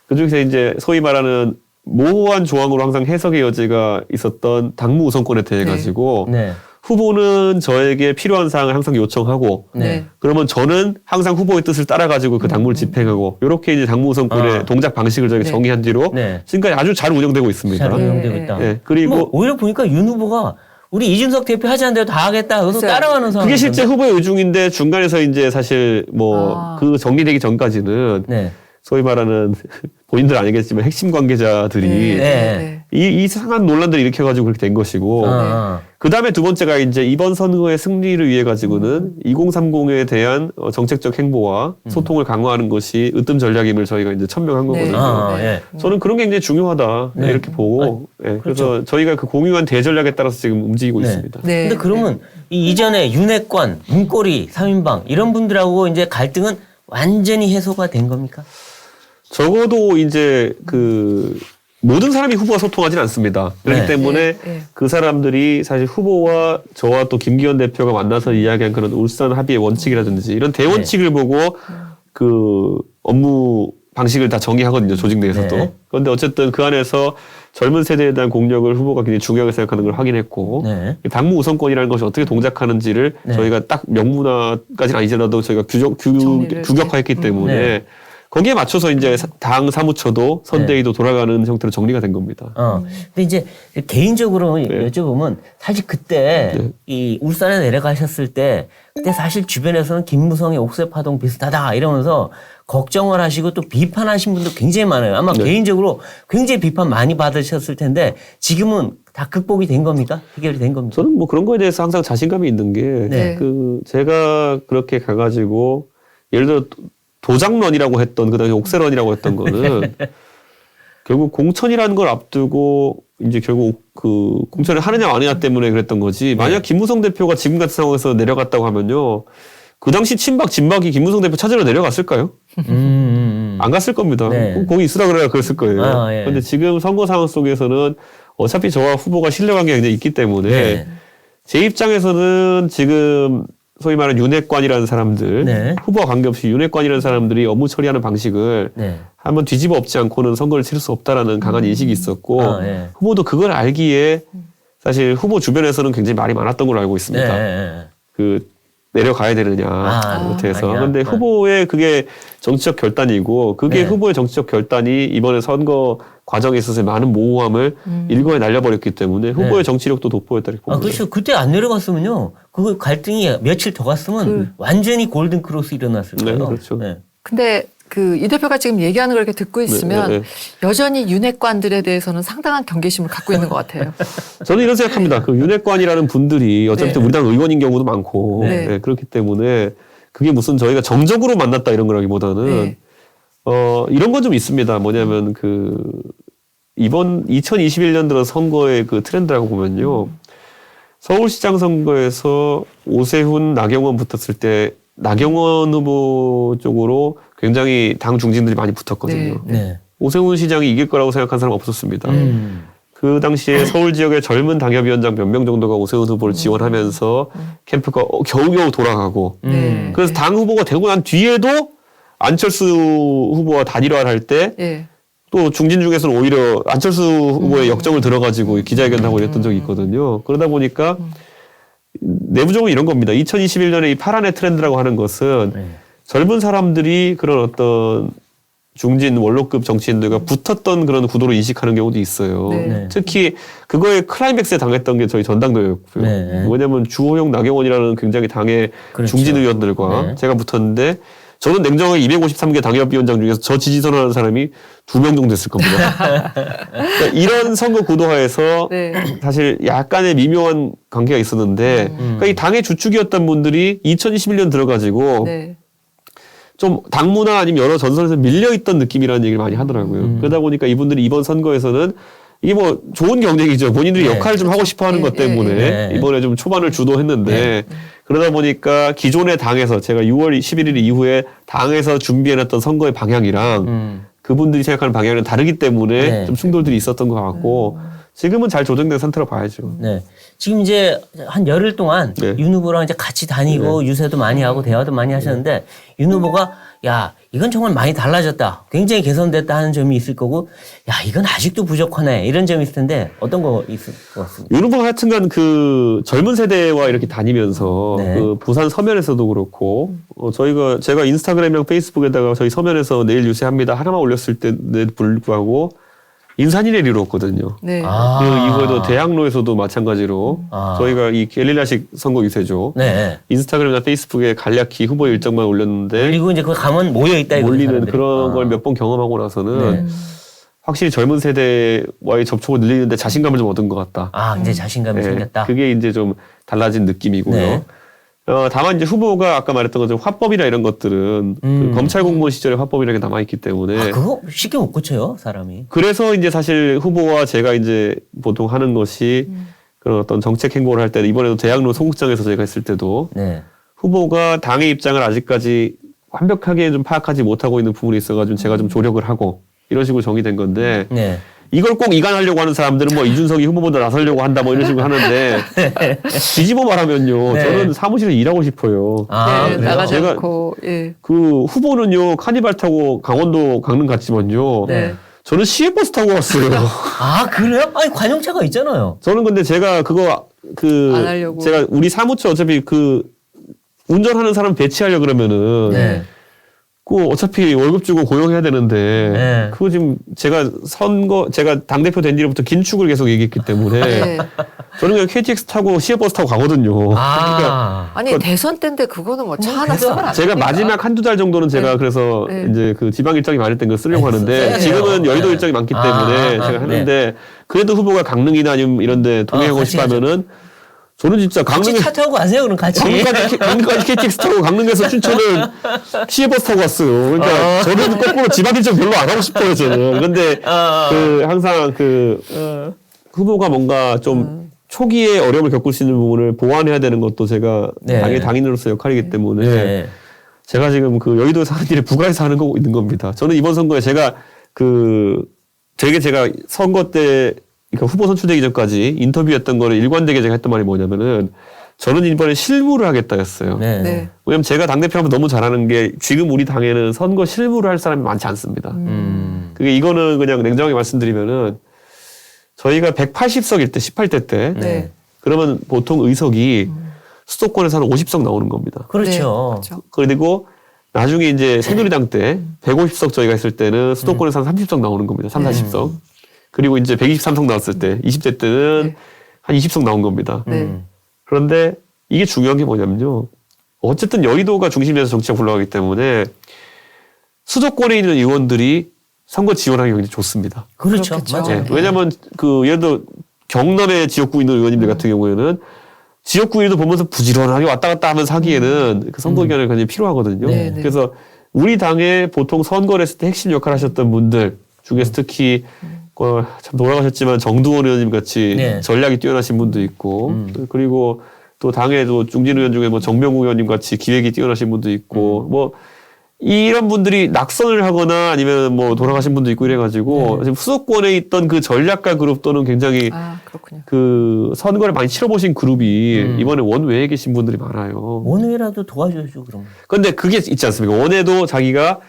그중에서 이제 소위 말하는 모호한 조항으로 항상 해석의 여지가 있었던 당무 우선권에 대해 가지고
네.
후보는 저에게 필요한 사항을 항상 요청하고
네.
그러면 저는 항상 후보의 뜻을 따라가지고 그 당무를 집행하고 이렇게 이제 당무 우선권의 동작 방식을 저희가 정의한 뒤로
네.
지금까지 아주 잘 운영되고 있습니다.
잘 운영되고
네.
있다.
네. 그리고
뭐 오히려 보니까 윤 후보가 우리 이준석 대표 하지 않은 대로 다 하겠다. 그래서
글쎄요.
따라가는 상황.
그게 실제 후보의 의중인데 중간에서 이제 사실 뭐
아.
그 정리되기 전까지는
네.
소위 말하는 본인들 아니겠지만 핵심 관계자들이
네.
이 이상한 논란들을 일으켜가지고 그렇게 된 것이고 그 다음에 두 번째가 이제 이번 선거의 승리를 위해 가지고는 2030에 대한 정책적 행보와 소통을 강화하는 것이 으뜸 전략임을 저희가 이제 천명한 거거든요.
아, 예.
저는 그런 게 굉장히 중요하다
네.
이렇게 보고 예, 그래서 저희가 그 공유한 대전략에 따라서 지금 움직이고
네.
있습니다.
네.
근데 그러면 이 이전에 윤핵관, 문고리, 3인방 이런 분들하고 이제 갈등은 완전히 해소가 된 겁니까?
적어도 이제 그 모든 사람이 후보와 소통하지는 않습니다. 그렇기
네.
때문에 그 사람들이 사실 후보와 저와 또 김기현 대표가 만나서 이야기한 그런 울산 합의의 원칙이라든지 이런 대원칙을 보고 그 업무 방식을 다 정의하거든요. 조직 내에서도.
네.
그런데 어쨌든 그 안에서 젊은 세대에 대한 공력을 후보가 굉장히 중요하게 생각하는 걸 확인했고
네.
당무 우선권이라는 것이 어떻게 동작하는지를 저희가 딱 명문화까지는 아니더라도 저희가 규격화했기 때문에
네.
거기에 맞춰서 이제 당 사무처도 선대위도 돌아가는 형태로 정리가 된 겁니다.
근데 이제 개인적으로 여쭤보면 사실 그때 이 울산에 내려가셨을 때 그때 사실 주변에서는 김무성의 옥새 파동 비슷하다 이러면서 걱정을 하시고 또 비판하신 분도 굉장히 많아요. 아마 개인적으로 굉장히 비판 많이 받으셨을 텐데 지금은 다 극복이 된 겁니까? 해결이 된 겁니까?
저는 뭐 그런 거에 대해서 항상 자신감이 있는 게 그 제가 그렇게 가가지고 예를 들어 도장런이라고 했던 그 당시 옥새런이라고 했던 거는 결국 공천이라는 걸 앞두고 이제 결국 그 공천을 하느냐 마느냐 때문에 그랬던 거지. 만약 김무성 대표가 지금 같은 상황에서 내려갔다고 하면요. 그 당시 친박 진박이 김무성 대표 찾으러 내려갔을까요? 안 갔을 겁니다.
네.
거기 있으라 그래야 그랬을 거예요. 그런데 지금 선거 상황 속에서는 어차피 저와 후보가 신뢰관계가 굉장히 있기 때문에 제 입장에서는 지금 소위 말하는 윤핵관이라는 사람들, 후보와 관계없이 윤핵관이라는 사람들이 업무 처리하는 방식을 한번 뒤집어 엎지 않고는 선거를 치를 수 없다라는 강한 인식이 있었고 후보도 그걸 알기에 사실 후보 주변에서는 굉장히 말이 많았던 걸로 알고 있습니다. 그 내려가야 되느냐 이렇게 해서 그런데 후보의 그게 정치적 결단이고 그게 후보의 정치적 결단이 이번에 선거 과정에 있어서 많은 모호함을 일거에 날려버렸기 때문에 후보의 정치력도 돋보였다 이렇게 봅니다.
그렇죠. 그때 안 내려갔으면요. 그 갈등이 며칠 더 갔으면 완전히 골든 크로스 일어났을 거예요.
네, 그렇죠.
근데 그 이 대표가 지금 얘기하는 걸 이렇게 듣고 있으면 여전히 윤핵관들에 대해서는 상당한 경계심을 갖고 있는 것 같아요.
저는 이런 생각합니다. 그 윤핵관이라는 분들이 어차피 우리 당 의원인 경우도 많고 그렇기 때문에 그게 무슨 저희가 정적으로 만났다 이런 거라기보다는 이런 건 좀 있습니다. 뭐냐면 그 이번 2021년 들어 선거의 그 트렌드라고 보면요. 서울시장 선거에서 오세훈, 나경원 붙었을 때 나경원 후보 쪽으로 굉장히 당 중진들이 많이 붙었거든요. 오세훈 시장이 이길 거라고 생각한 사람 없었습니다. 그 당시에 서울 지역의 젊은 당협위원장 몇 명 정도가 오세훈 후보를 지원하면서 캠프가 겨우겨우 돌아가고 그래서 당 후보가 되고 난 뒤에도 안철수 후보와 단일화를 할 때 또 중진 중에서는 오히려 안철수 후보의 역정을 들어가지고 기자회견을 하고 이랬던 적이 있거든요. 그러다 보니까 내부적으로 이런 겁니다. 2021년에 이 파란의 트렌드라고 하는 것은 젊은 사람들이 그런 어떤 중진 원로급 정치인들과 붙었던 그런 구도로 인식하는 경우도 있어요.
네.
네.
특히 그거의 클라이맥스에 당했던 게 저희 전당대회였고요.
네.
뭐냐면 주호영, 나경원이라는 굉장히 당의
그렇죠.
중진 의원들과
네.
제가 붙었는데 저는 냉정하게 253개 당협위원장 중에서 저 지지선을 하는 사람이 2명 정도 됐을 겁니다. 그러니까 이런 선거 구도하에서
네.
사실 약간의 미묘한 관계가 있었는데 그러니까 이 당의 주축이었던 분들이 2021년 들어가지고
네.
좀 당무나 아니면 여러 전선에서 밀려있던 느낌이라는 얘기를 많이 하더라고요. 그러다 보니까 이분들이 이번 선거에서는 이게 뭐 좋은 경쟁이죠. 본인들이
네.
역할을 좀 하고 싶어 하는
네,
것 때문에
네.
이번에 좀 초반을 주도했는데 그러다 보니까 기존의 당에서 제가 6월 11일 이후에 당에서 준비해놨던 선거의 방향이랑 그분들이 생각하는 방향은 다르기 때문에
네.
좀 충돌들이 있었던 것 같고 지금은 잘 조정된 상태로 봐야죠.
네. 지금 이제 한 열흘 동안
네.
윤 후보랑 이제 같이 다니고 유세도 많이 하고 대화도 많이 하셨는데 윤 후보가 야, 이건 정말 많이 달라졌다. 굉장히 개선됐다 하는 점이 있을 거고 야, 이건 아직도 부족하네. 이런 점이 있을 텐데 어떤 거 있을 것 같습니다.
윤 후보가 하여튼간 그 젊은 세대와 이렇게 다니면서
네.
그 부산 서면에서도 그렇고 제가 인스타그램이랑 페이스북에다가 저희 서면에서 내일 유세합니다 하나만 올렸을 때에 불구하고 인산인해를 이뤘거든요.
네.
아.
그 이후에도 대학로에서도 마찬가지로
아.
저희가 이 게릴라식 선거 유세죠.
네.
인스타그램이나 페이스북에 간략히 후보 일정만 올렸는데
그리고 이제 그 가면 모여 있다 이거
올리는
사람들이.
그런
아.
걸 몇 번 경험하고 나서는
네.
확실히 젊은 세대와의 접촉을 늘리는데 자신감을 좀 얻은 것 같다.
아, 이제 자신감이
네,
생겼다.
그게 이제 좀 달라진 느낌이고요.
네.
다만 이제 후보가 아까 말했던 것처럼 화법이나 이런 것들은 그 검찰 공무원 시절의 화법이라는 게 남아있기 때문에
아, 그거 쉽게 못 고쳐요, 사람이.
그래서 이제 사실 후보와 제가 이제 보통 하는 것이 그런 어떤 정책 행보를 할 때 이번에도 대학로 소극장에서 제가 했을 때도
네.
후보가 당의 입장을 아직까지 완벽하게 좀 파악하지 못하고 있는 부분이 있어가지고 제가 좀 조력을 하고 이런 식으로 정의된 건데
네.
이걸 꼭 이간하려고 하는 사람들은 뭐 이준석이 후보보다 나서려고 한다 뭐 이런 식으로 하는데 뒤집어 말하면요.
네.
저는 사무실에 일하고 싶어요.
아,
네,
그래요?
나가지
제가-
않고 예.
그 후보는요 카니발 타고 강원도 강릉 갔지만요.
네.
저는 시외버스 타고 왔어요.
아, 그래요? 아니, 관용차가 있잖아요.
저는 근데 제가 그거
안 하려고.
제가 우리 사무처 어차피 그 운전하는 사람 배치하려 그러면은
네.
그 어차피 월급 주고 고용해야 되는데
네.
그거 지금 제가 당대표 된 뒤로부터 긴축을 계속 얘기했기 때문에
네.
저는 그냥 KTX 타고 시외버스 타고 가거든요. 그러니까
아.
아니 대선 때인데 그거는 뭐 차 하나 쓰면 안
제가
됩니까?
마지막 한두 달 정도는 제가
네.
그래서
네.
이제 그 지방 일정이 많을 땐 그거 쓰려고
네,
하는데
써야 돼요.
지금은 여의도
네.
일정이 많기
아,
때문에
아,
제가
네.
하는데 그래도 후보가 강릉이나 아니면 이런 데 동행하고
같이
싶다면은 저는 진짜
같이
강릉에
차 타고 가세요, 그럼 같이.
강릉까지 KTX 타고 강릉에서 춘천은 시외버스 타고 갔어요. 그러니까 저는 거꾸로 지방 일정 별로 안 하고 싶어요, 저는. 근데 그 항상 그 후보가 뭔가 좀 초기에 어려움을 겪을 수 있는 부분을 보완해야 되는 것도 제가
네.
당의 당인으로서 역할이기 때문에
네.
제가 지금 그 여의도에 사는 일에 부가에서 하는 거 있는 겁니다. 저는 이번 선거에 제가 제가 선거 때 그러니까 후보 선출되기 전까지 인터뷰했던 거를 일관되게 제가 했던 말이 뭐냐면은 저는 이번에 실무를 하겠다였어요.
네.
네.
왜냐면 제가 당대표하면 너무 잘하는 게 지금 우리 당에는 선거 실무를 할 사람이 많지 않습니다. 그게 이거는 그냥 냉정하게 말씀드리면은 저희가 180석일 때 18대 때
네.
그러면 보통 의석이 수도권에서 한 50석 나오는 겁니다.
그렇죠.
네, 그렇죠.
그리고 나중에 이제 새누리당 때 150석 저희가 했을 때는 수도권에서 한 30석 나오는 겁니다. 3, 40석. 그리고 이제 123석 나왔을 때 20대 때는
네.
한 20석 나온 겁니다.
네.
그런데 이게 중요한 게 뭐냐면요. 어쨌든 여의도가 중심에서 정치가 굴러가기 때문에 수도권에 있는 의원들이 선거 지원하기 굉장히 좋습니다.
그렇죠.
그렇겠죠.
맞아요.
네.
왜냐하면 그 예를 들어 경남에 지역구 있는 의원님들 같은 경우에는 지역구 일도 보면서 부지런하게 왔다 갔다 하면서 하기에는 그 선거 기간이 굉장히 필요하거든요.
네, 네.
그래서 우리 당에 보통 선거를 했을 때 핵심 역할을 하셨던 분들 중에서 특히 참 돌아가셨지만 정두원 의원님 같이
네.
전략이 뛰어나신 분도 있고 그리고 또 당에도 중진 의원 중에 뭐 정명국 의원님 같이 기획이 뛰어나신 분도 있고 뭐 이런 분들이 낙선을 하거나 아니면 뭐 돌아가신 분도 있고 이래가지고 지금 수도권에 있던 그 전략가 그룹 또는 굉장히
아 그렇군요.
그 선거를 많이 치러보신 그룹이 이번에 원외에 계신 분들이 많아요.
원회라도 도와줘야죠, 그럼.
근데 그게 있지 않습니까? 원외도 자기가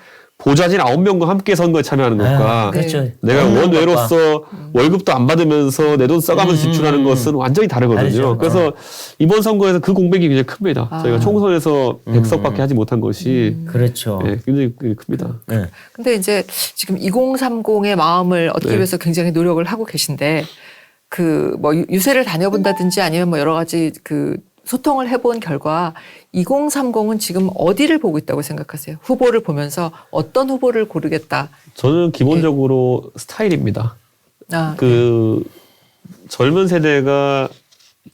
보좌진 9명과 함께 선거에 참여하는 것과
그렇죠.
내가
없는
원외로서 월급도 안 받으면서 내 돈 써가면서 지출하는 것은 완전히 다르거든요.
다르죠.
그래서 이번 선거에서 그 공백이 굉장히 큽니다. 저희가 총선에서 100석밖에 하지 못한 것이
그렇죠.
네, 굉장히 큽니다.
네.
근데 이제 지금 2030의 마음을 얻기
네.
위해서 굉장히 노력을 하고 계신데 그 뭐 유세를 다녀본다든지 아니면 뭐 여러 가지 그 소통을 해본 결과 2030은 지금 어디를 보고 있다고 생각하세요? 후보를 보면서 어떤 후보를 고르겠다.
저는 기본적으로 스타일입니다.
아,
그 젊은 세대가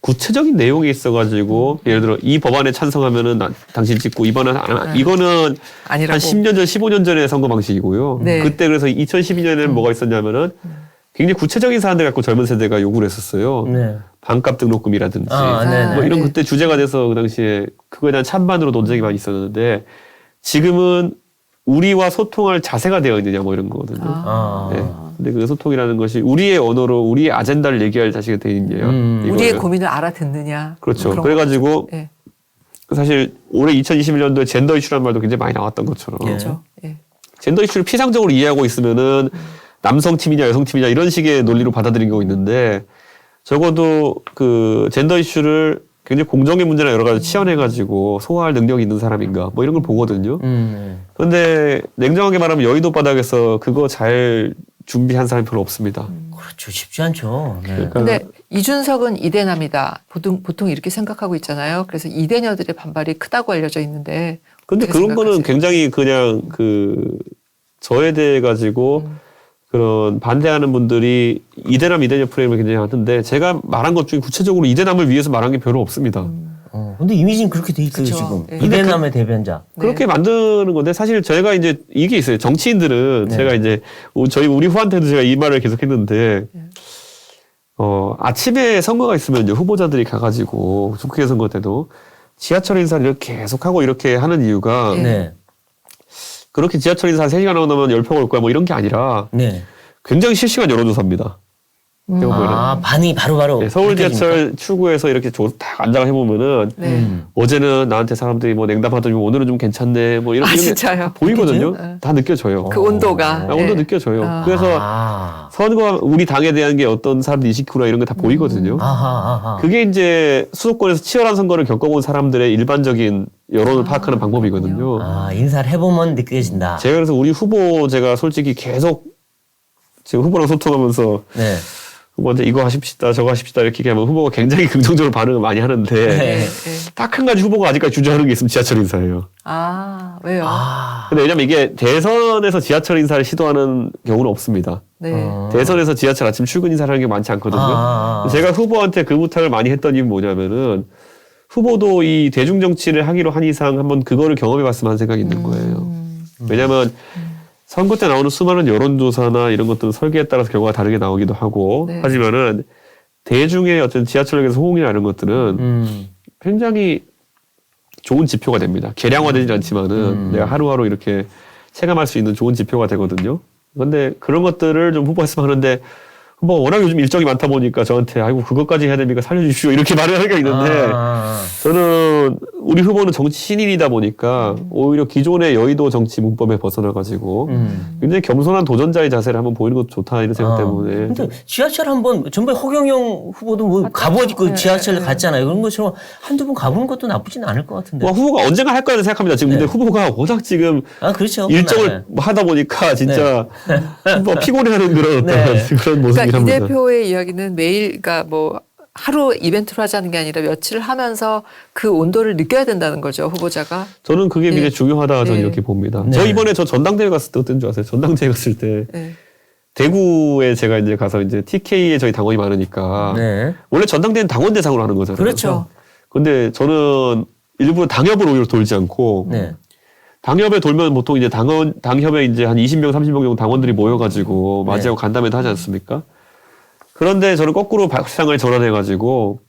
구체적인 내용이 있어가지고 예를 들어 이 법안에 찬성하면은 당신 찍고 이번에 이거는
아니라고.
한 10년 전, 15년 전의 선거 방식이고요.
네.
그때 그래서 2012년에는 뭐가 있었냐면은 굉장히 구체적인 사안들 갖고 젊은 세대가 요구를 했었어요.
네.
반값 등록금이라든지
네.
뭐 이런
네.
그때 주제가 돼서 그 당시에 그거에 대한 찬반으로 논쟁이 많이 있었는데 지금은 우리와 소통할 자세가 되어 있느냐 뭐 이런 거거든요.
아.
네. 근데 그 소통이라는 것이 우리의 언어로 우리의 아젠다를 얘기할 자세가 되어 있느냐.
우리의
이거를.
고민을 알아듣느냐.
그렇죠.
그런
그래가지고
거. 예.
사실 올해 2021년도에 젠더 이슈라는 말도 굉장히 많이 나왔던 것처럼
그렇죠. 예.
젠더 이슈를 피상적으로 이해하고 있으면은 남성 팀이냐 여성 팀이냐 이런 식의 논리로 받아들이고 있는데 적어도 그 젠더 이슈를 굉장히 공정의 문제나 여러 가지 치환해가지고 소화할 능력이 있는 사람인가 뭐 이런 걸 보거든요. 그런데 냉정하게 말하면 여의도 바닥에서 그거 잘 준비한 사람이 별로 없습니다.
그렇죠. 쉽지 않죠. 네.
그러니까
근데 이준석은 이대남이다. 보통 이렇게 생각하고 있잖아요. 그래서 이대녀들의 반발이 크다고 알려져 있는데.
근데
어떻게
그런 거는
생각하세요?
굉장히 그냥 그 저에 대해 가지고 그런 반대하는 분들이 이대남 이대녀 프레임을 굉장히 하는데 제가 말한 것 중에 구체적으로 이대남을 위해서 말한 게 별로 없습니다.
근데 이미지는 그렇게 돼 있어요,
그쵸.
지금.
예.
이대남의 대변자.
그렇게 만드는 건데 사실 저희가 이제 이게 있어요. 정치인들은
네.
제가 이제 우리 후한테도 제가 이 말을 계속 했는데 아침에 선거가 있으면요 후보자들이 가가지고 국회 선거 때도 지하철 인사를 이렇게 계속하고 이렇게 하는 이유가
네.
그렇게 지하철 인사 3시간 하고 나면 열평 올 거야 뭐 이런 게 아니라
네.
굉장히 실시간 여론조사입니다.
아, 반이 바로바로.
네, 서울
느껴집니까?
지하철 출구에서 이렇게 딱 앉아가 해보면은
네.
어제는 나한테 사람들이 뭐 냉담하더니 오늘은 좀 괜찮네 뭐 이런
아,
게
진짜요?
보이거든요.
네.
다 느껴져요.
그 온도가.
온도
예.
느껴져요.
아.
그래서 선거 우리 당에 대한 게 어떤 사람들 인식구나 이런 게 다 보이거든요.
아하.
그게 이제 수도권에서 치열한 선거를 겪어본 사람들의 일반적인 여론을 파악하는 방법이거든요.
아, 인사를 해보면 느껴진다.
제가 그래서 우리 후보 제가 솔직히 계속 지금 후보랑 소통하면서
네.
후보한테 이거 하십시다 저거 하십시다 이렇게 얘기하면 후보가 굉장히 긍정적으로 반응을 많이 하는데
네.
예.
딱 한 가지 후보가 아직까지 주저하는 게 있으면 지하철 인사예요.
아, 왜요?
근데 왜냐면 이게 대선에서 지하철 인사를 시도하는 경우는 없습니다.
네.
대선에서 지하철 아침 출근 인사를 하는 게 많지 않거든요. 제가 후보한테 그 부탁을 많이 했던 이유는 뭐냐면은 후보도 이 대중정치를 하기로 한 이상 한번 그거를 경험해봤으면 하는 생각이 있는 거예요. 왜냐면 선거 때 나오는 수많은 여론조사나 이런 것들은 설계에 따라서 결과가 다르게 나오기도 하고
네.
하지만은 대중의 어떤 지하철역에서 호응이나 이런 것들은 굉장히 좋은 지표가 됩니다. 계량화되진 않지만은 내가 하루하루 이렇게 체감할 수 있는 좋은 지표가 되거든요. 그런데 그런 것들을 좀 후보했으면 하는데 후보가 워낙 요즘 일정이 많다 보니까 저한테 아이고 그것까지 해야 됩니까 살려주십시오 이렇게 말을 하는 게 있는데 저는 우리 후보는 정치 신인이다 보니까 오히려 기존의 여의도 정치 문법에 벗어나가지고 굉장히 겸손한 도전자의 자세를 한번 보이는 것도 좋다 이런 생각 때문에
근데 지하철 한번 전에 허경영 후보도 뭐 가보고 지하철 갔잖아요. 그런 것처럼 한두 번 가보는 것도 나쁘진 않을 것 같은데.
뭐 후보가 언젠가 할 거라는 생각합니다. 지금 근데 후보가 워낙 지금
그렇죠.
일정을 하다 보니까 진짜 뭐 피곤해하는 그런 그런 모습이랍니다.
그러니까 이 대표의 이야기는 매일, 그러니까 뭐 하루 이벤트로 하자는 게 아니라 며칠 하면서 그 온도를 느껴야 된다는 거죠, 후보자가.
저는 그게 굉장히 중요하다 저는 이렇게 봅니다. 저 이번에 저 전당대회 갔을 때 어떤 줄 아세요? 전당대회 갔을 때 대구에 제가 이제 가서 이제 TK에 저희 당원이 많으니까 원래 전당대회는 당원 대상으로 하는 거잖아요.
그렇죠.
근데 저는 일부러 당협을 오히려 돌지 않고 당협에 돌면 보통 이제 당협에 이제 한 20명, 30명 정도 당원들이 모여가지고 맞이하고 간담회도 하지 않습니까? 그런데 저는 거꾸로 발상을 전환해가지고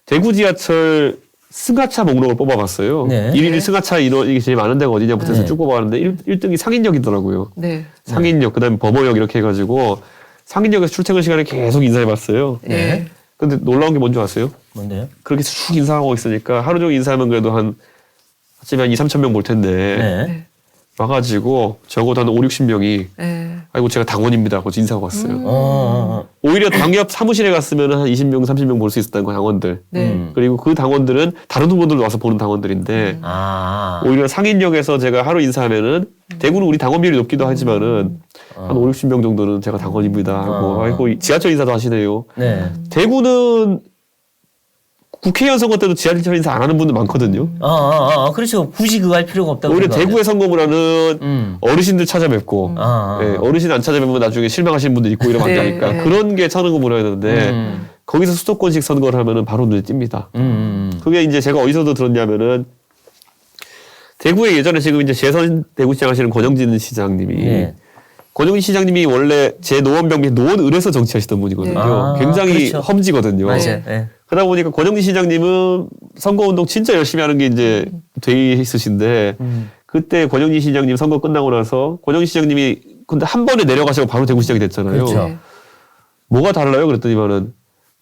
대구 지하철 승하차 목록을 뽑아봤어요. 1일 승하차 인원이 제일 많은 데가 어디냐부터 해서 쭉 뽑아봤는데 1등이 상인역이더라고요. 상인역, 그다음에 범어역 이렇게 해가지고 상인역에서 출퇴근 시간에 계속 인사해봤어요. 근데 놀라운 게 뭔지 아세요?
뭔데요?
그렇게 쭉 인사하고 있으니까 하루 종일 인사하면 그래도 한 아침에 한 2, 3천 명 볼 텐데 와가지고 적어도 한 5, 60명이
네.
아이고 제가 당원입니다 하고 인사하고 왔어요.
어.
오히려 당협 사무실에 갔으면 한 20명, 30명 볼 수 있었다는 거 당원들.
네.
그리고 그 당원들은 다른 후보들도 와서 보는 당원들인데
아.
오히려 상인역에서 제가 하루 인사하면은 대구는 우리 당원 비율이 높기도 하지만은 한 5, 60명 정도는 제가 당원입니다 하고 아이고 지하철 인사도 하시네요.
네.
대구는 국회의원 선거 때도 지하철 인사 안 하는 분들 많거든요.
그렇죠. 굳이 그거 할 필요가 없다고.
오히려
생각하네요.
대구의 선거문화는 어르신들 찾아뵙고 예, 어르신 안 찾아뵈면 나중에 실망하시는 분들 있고 이러면 안
네,
되니까
네.
그런 게 선거 문화였는데 거기서 수도권식 선거를 하면은 바로 눈에 띕니다. 그게 이제 제가 어디서도 들었냐면은 대구에 예전에 지금 이제 재선 대구시장 하시는 권영진 시장님이
네.
권영진 시장님이 원래 제 노원병비 노원을에서 정치하시던 분이거든요. 굉장히
그렇죠.
험지거든요.
맞아요. 네.
그러다 보니까 권영진 시장님은 선거운동 진짜 열심히 하는 게 이제 돼 있으신데 그때 권영진 시장님 선거 끝나고 나서 권영진 시장님이 근데 한 번에 내려가시고 바로 대구시장이 됐잖아요.
그렇죠.
네.
뭐가 달라요? 그랬더니만은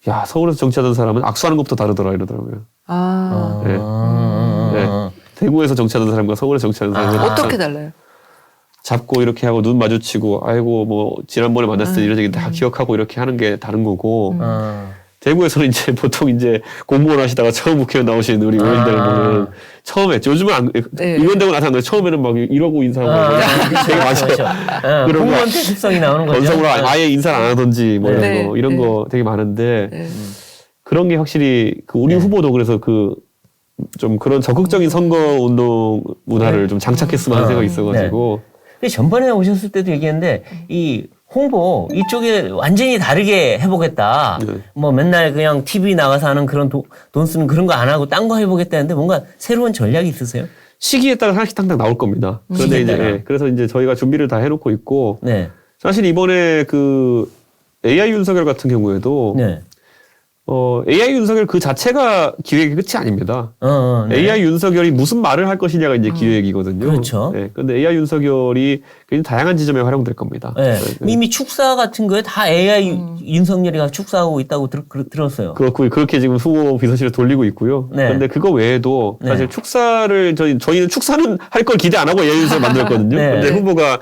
야 서울에서 정치하던 사람은 악수하는 것부터 다르더라 이러더라고요.
아,
네. 대구에서 정치하던 사람과 서울에서 정치하는 사람은
어떻게 달라요?
잡고 이렇게 하고 눈 마주치고 아이고 뭐 지난번에 만났을 때 이런 얘기 다 기억하고 이렇게 하는 게 다른 거고 대구에서는 이제 보통 이제 공무원 하시다가 처음 국회의원 나오시는 우리 의원들 보면 처음에 요즘은 안,
네.
의원 되고 나서 안 그래 처음에는 막 이러고 인사하고 되게 많죠. 그런 거
공무원태 습성이 나오는 거죠.
건성으로 아예 인사를 안 하든지 뭐
네.
이런 거 이런
네.
거 되게 많은데
네.
그런 게 확실히 그 우리 후보도 그래서 그 좀 그런 적극적인 선거 운동 문화를 좀 장착했으면 하는 생각이 있어가지고
근데 전번에 오셨을 때도 얘기했는데 이 홍보 이쪽에 완전히 다르게 해보겠다.
네.
뭐 맨날 그냥 TV 나가서 하는 그런 돈 쓰는 그런 거 안 하고 딴 거 해보겠다는데 뭔가 새로운 전략이 있으세요?
시기에 따라 하나씩 당당 나올 겁니다. 그런데
시기에
이제
따라.
그래서 이제 저희가 준비를 다 해놓고 있고
네.
사실 이번에 그 AI 윤석열 같은 경우에도
네.
AI 윤석열 그 자체가 기획의 끝이 아닙니다.
네.
AI 윤석열이 무슨 말을 할 것이냐가 이제 기획이거든요.
그렇죠.
네, 근데 AI 윤석열이 굉장히 다양한 지점에 활용될 겁니다.
네.
네.
이미 축사 같은 거에 다 AI 윤석열이가 축사하고 있다고 들었어요.
그렇고 그렇게 지금 후보 비서실에 돌리고 있고요.
네.
그런데 그거 외에도
네.
사실 축사를 저희는 축사는 할 걸 기대 안 하고 AI 윤석열 만들었거든요.
네.
근데 후보가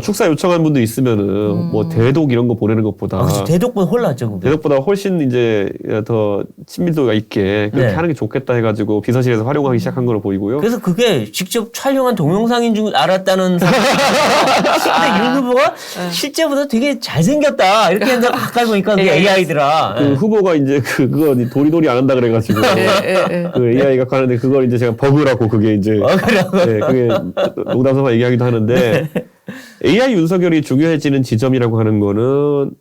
축사 요청한 분도 있으면은 뭐 대독 이런 거 보내는 것보다
그렇죠. 대독보다 홀랐죠. 그게.
대독보다 훨씬 이제 더 친밀도가 있게 그렇게
네.
하는 게 좋겠다 해가지고 비서실에서 활용하기 시작한 걸로 보이고요.
그래서 그게 직접 촬영한 동영상인 줄 알았다는 사람. 근데 윤 후보가 실제보다 되게 잘생겼다. 이렇게 했는데 가까이 보니까 그게 AI더라.
그 후보가 이제 그거 도리도리 안 한다 그래가지고 그 AI가 가는데 그걸 이제 제가 버그라고 그게 이제 네, 그게 농담삼아 얘기하기도 하는데 AI 윤석열이 중요해지는 지점이라고 하는 거는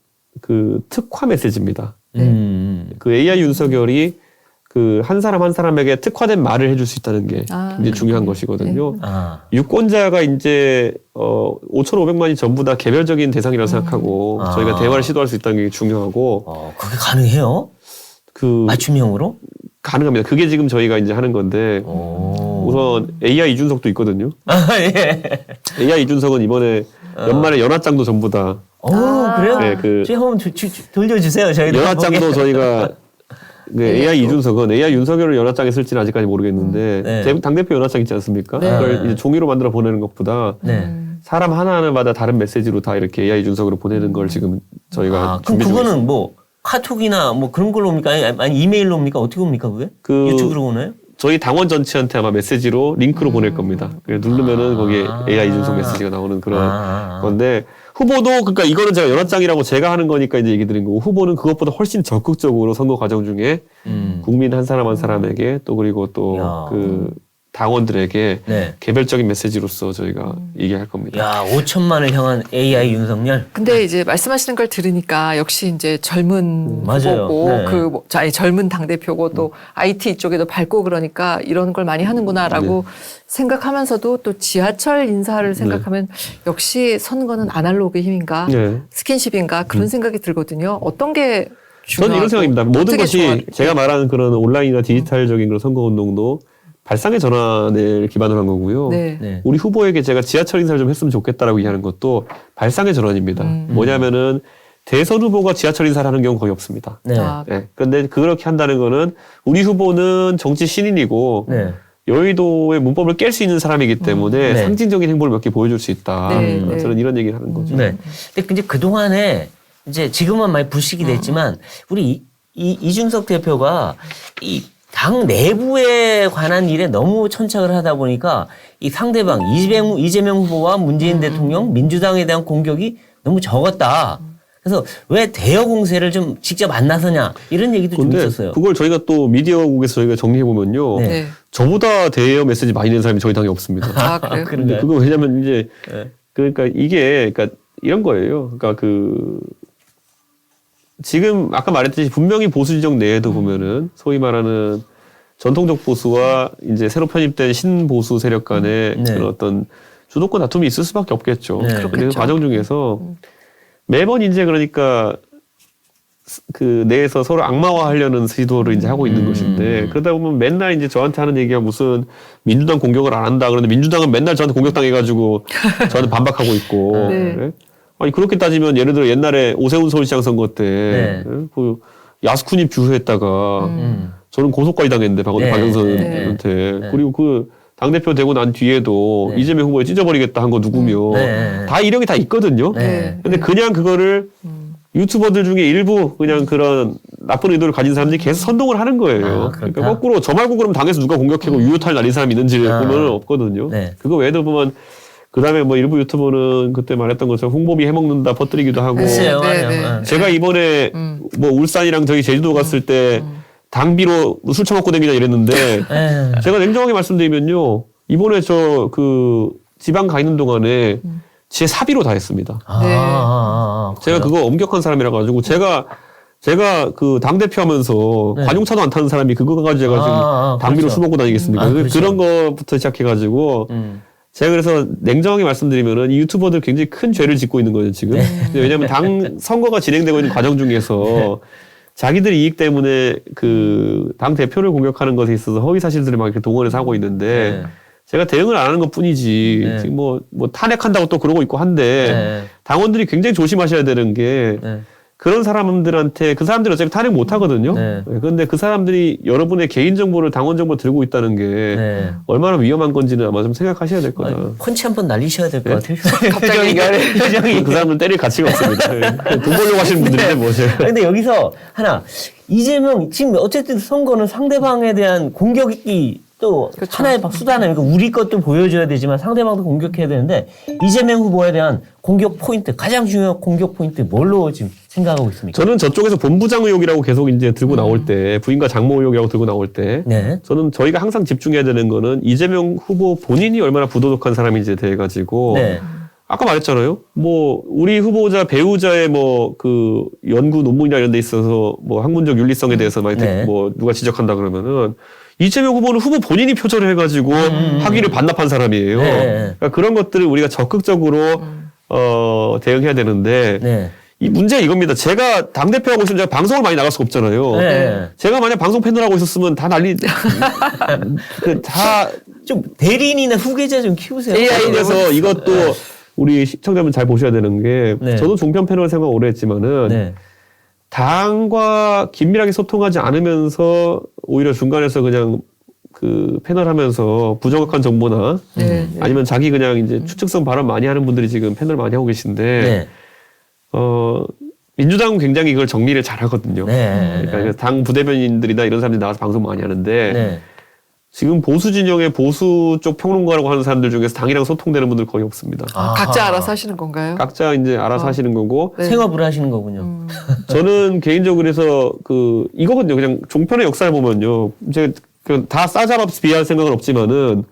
그 특화 메시지입니다. 그 AI 윤석열이 그 한 사람 한 사람에게 특화된 말을 해줄 수 있다는 게 굉장히 중요한 것이거든요. 유권자가 이제 5,500만이 전부 다 개별적인 대상이라고 생각하고 저희가 대화를 시도할 수 있다는 게 중요하고
그게 가능해요?
그
맞춤형으로?
가능합니다. 그게 지금 저희가 이제 하는 건데 우선 AI 이준석도 있거든요.
예.
AI 이준석은 이번에 연말에 연합장도 전부 다
그래요?
네, 그
저희 한번 돌려주세요. 저희도
연합장도 저희가 그 AI 이준석은 AI 윤석열을 연합장에 쓸지는 아직까지 모르겠는데
네.
당대표 연합장 있지 않습니까?
네.
그걸 이제 종이로 만들어 보내는 것보다
네.
사람 하나하나마다 다른 메시지로 다 이렇게 AI 이준석으로 보내는 걸 지금 저희가
그럼
준비 중에
그거는
있습니다.
뭐 카톡이나 뭐 그런 걸로 옵니까? 아니 이메일로 옵니까? 어떻게 옵니까 그게?
그
유튜브로 오나요?
저희 당원 전체한테 아마 메시지로 링크로 보낼 겁니다. 그래 누르면은 거기에 AI 이준석 메시지가 나오는 그런 건데 후보도 그러니까 이거는 제가 연합장이라고 제가 하는 거니까 이제 얘기 드린 거고 후보는 그것보다 훨씬 적극적으로 선거 과정 중에 국민 한 사람 한 사람에게 또 그리고 또
야.
그 당원들에게
네.
개별적인 메시지로서 저희가 얘기할 겁니다.
야, 5천만을 향한 AI 윤석열.
근데 이제 말씀하시는 걸 들으니까 역시 이제 젊은
맞아요.
후보고
네.
아니, 젊은 당 대표고 또 IT 쪽에도 밟고 그러니까 이런 걸 많이 하는구나라고 생각하면서도 또 지하철 인사를 생각하면 역시 선거는 아날로그의 힘인가
네.
스킨십인가 그런 생각이 들거든요. 어떤 게
저는 이런 생각입니다. 모든
어떻게
것이
조화를
제가 말하는 그런 온라인이나 디지털적인 그런 선거 운동도 발상의 전환을 기반으로 한 거고요.
네.
네.
우리 후보에게 제가 지하철 인사를 좀 했으면 좋겠다라고 얘기하는 것도 발상의 전환입니다. 뭐냐면은 대선 후보가 지하철 인사를 하는 경우 거의 없습니다.
네.
아,
네. 그런데 그렇게 한다는 거는 우리 후보는 정치 신인이고
네.
여의도의 문법을 깰 수 있는 사람이기 때문에
네.
상징적인 행보를 몇 개 보여줄 수 있다.
네, 네.
저는 이런 얘기를 하는 거죠.
네. 근데 이제 그동안에 이제 지금은 많이 불식이 됐지만 우리 이준석 대표가 이 당 내부에 관한 일에 너무 천착을 하다 보니까 이 상대방 이재명 후보와 문재인 대통령 민주당에 대한 공격이 너무 적었다. 그래서 왜 대여 공세를 좀 직접 안 나서냐 이런 얘기도 좀
근데
있었어요.
그걸 저희가 또 미디어국에서 저희가 정리해 보면요.
네.
네.
저보다 대여 메시지 많이 낸 사람이 저희 당에 없습니다.
아, 그래요?
근데 그거 왜냐면 이제 그러니까 이게 그러니까 이런 거예요. 그러니까 지금 아까 말했듯이 분명히 보수 지정 내에도 보면은 소위 말하는 전통적 보수와 이제 새로 편입된 신보수 세력 간의
네.
그런 어떤 주도권 다툼이 있을 수밖에 없겠죠.
네.
근데 그
그렇겠죠.
과정 중에서 매번 이제 그러니까 그 내에서 서로 악마화하려는 시도를 이제 하고 있는 것인데 그러다 보면 맨날 이제 저한테 하는 얘기가 무슨 민주당 공격을 안 한다. 그런데 민주당은 맨날 저한테 공격당해가지고 저한테 반박하고 있고.
네.
네? 아니 그렇게 따지면 예를 들어 옛날에 오세훈 서울시장 선거 때
네.
그 야스쿠니 뷰했다가 저는 고소까지 당했는데
네.
박영선한테
네.
그리고 그 당대표 되고 난 뒤에도
네.
이재명 후보에 찢어버리겠다 한 거 누구며
네.
다 이력이 다 있거든요.
네.
근데 그냥 그거를 유튜버들 중에 일부 그냥 그런 나쁜 의도를 가진 사람들이 계속 선동을 하는 거예요.
아,
그러니까
그렇다?
거꾸로 저 말고 그럼 당에서 누가 공격하고 유효탈 날린 사람이 있는지 보면 없거든요.
네.
그거 외에도 보면 그 다음에 뭐 일부 유튜버는 그때 말했던 것처럼 홍보비 해먹는다 퍼뜨리기도 하고.
글쎄요.
네,
맞아요.
네.
네.
제가 이번에 뭐 울산이랑 저희 제주도 갔을 때 당비로 술 처먹고 다니냐 이랬는데
네.
제가 냉정하게 말씀드리면요. 이번에 저 그 지방 가 있는 동안에 제 사비로 다 했습니다. 제가 그거 엄격한 사람이라 가지고 제가 그 당대표 하면서
네.
관용차도 안 타는 사람이 그거 가지고 제가 지금 당비로
그렇죠.
술 먹고 다니겠습니까?
그렇죠.
그런 거부터 시작해가지고 제가 그래서 냉정하게 말씀드리면은 이 유튜버들 굉장히 큰 죄를 짓고 있는 거예요, 지금. 근데 왜냐면 당 선거가 진행되고 있는 과정 중에서 자기들 이익 때문에 그 당 대표를 공격하는 것에 있어서 허위 사실들을 막 이렇게 동원해서 하고 있는데 제가 대응을 안 하는 것 뿐이지
네.
지금 뭐 탄핵한다고 또 그러고 있고 한데
네.
당원들이 굉장히 조심하셔야 되는 게 그런 사람들한테 그 사람들이 어차피 탄핵 못 하거든요.
네.
그런데 그 사람들이 여러분의 개인 정보를 당원 정보 들고 있다는 게
네.
얼마나 위험한 건지는 아마 좀 생각하셔야 될 거다.
펀치 한번 날리셔야 될 것 같아요.
갑자기
표정이.
그 사람은 때릴 가치가 없습니다. 돈 벌려고 하시는 분들인데 뭐죠.
근데 여기서 하나 이재명 지금 어쨌든 선거는 상대방에 대한 공격이 또
그렇죠.
하나의 수단이에요. 그러니까 우리 것도 보여줘야 되지만 상대방도 공격해야 되는데 이재명 후보에 대한 공격 포인트 가장 중요한 공격 포인트 뭘로 지금 생각하고 있습니까?
저는 저쪽에서 본부장 의혹이라고 계속 이제 들고 나올 때 부인과 장모 의혹이라고 들고 나올 때
네.
저는 저희가 항상 집중해야 되는 거는 이재명 후보 본인이 얼마나 부도덕한 사람인지에 대해 가지고
네.
아까 말했잖아요. 뭐 우리 후보자 배우자의 뭐 그 연구 논문이나 이런 데 있어서 뭐 학문적 윤리성에 대해서 많이
네.
뭐 누가 지적한다 그러면은 이재명 후보는 후보 본인이 표절을 해가지고 학위를 반납한 사람이에요.
네.
그러니까 그런 것들을 우리가 적극적으로 대응해야 되는데
네.
이 문제가 이겁니다. 제가 당대표하고 있으면 제가 방송을 많이 나갈 수가 없잖아요.
네.
제가 만약 방송 패널 하고 있었으면 다 난리, 다
좀 대리인이나 후계자 좀 키우세요.
AI에서 이것도 우리 시청자분 잘 보셔야 되는 게
네.
저도 종편 패널 생활 오래 했지만은
네.
당과 긴밀하게 소통하지 않으면서 오히려 중간에서 그냥 그 패널 하면서 부정확한 정보나
네.
아니면 자기 그냥 이제 추측성 발언 많이 하는 분들이 지금 패널 많이 하고 계신데
네.
민주당은 굉장히 이걸 정리를 잘 하거든요.
네.
그러니까 당 부대변인들이나 이런 사람들이 나와서 방송 많이 하는데
네.
지금 보수 진영의 보수 쪽 평론가라고 하는 사람들 중에서 당이랑 소통되는 분들 거의 없습니다.
각자 알아서 하시는 건가요?
각자 이제 알아서 하시는 거고
네.
생업을 하시는 거군요.
저는 개인적으로 해서 그 이거거든요. 그냥 종편의 역사를 보면요. 제가 다 싸잡아 비할 생각은 없지만은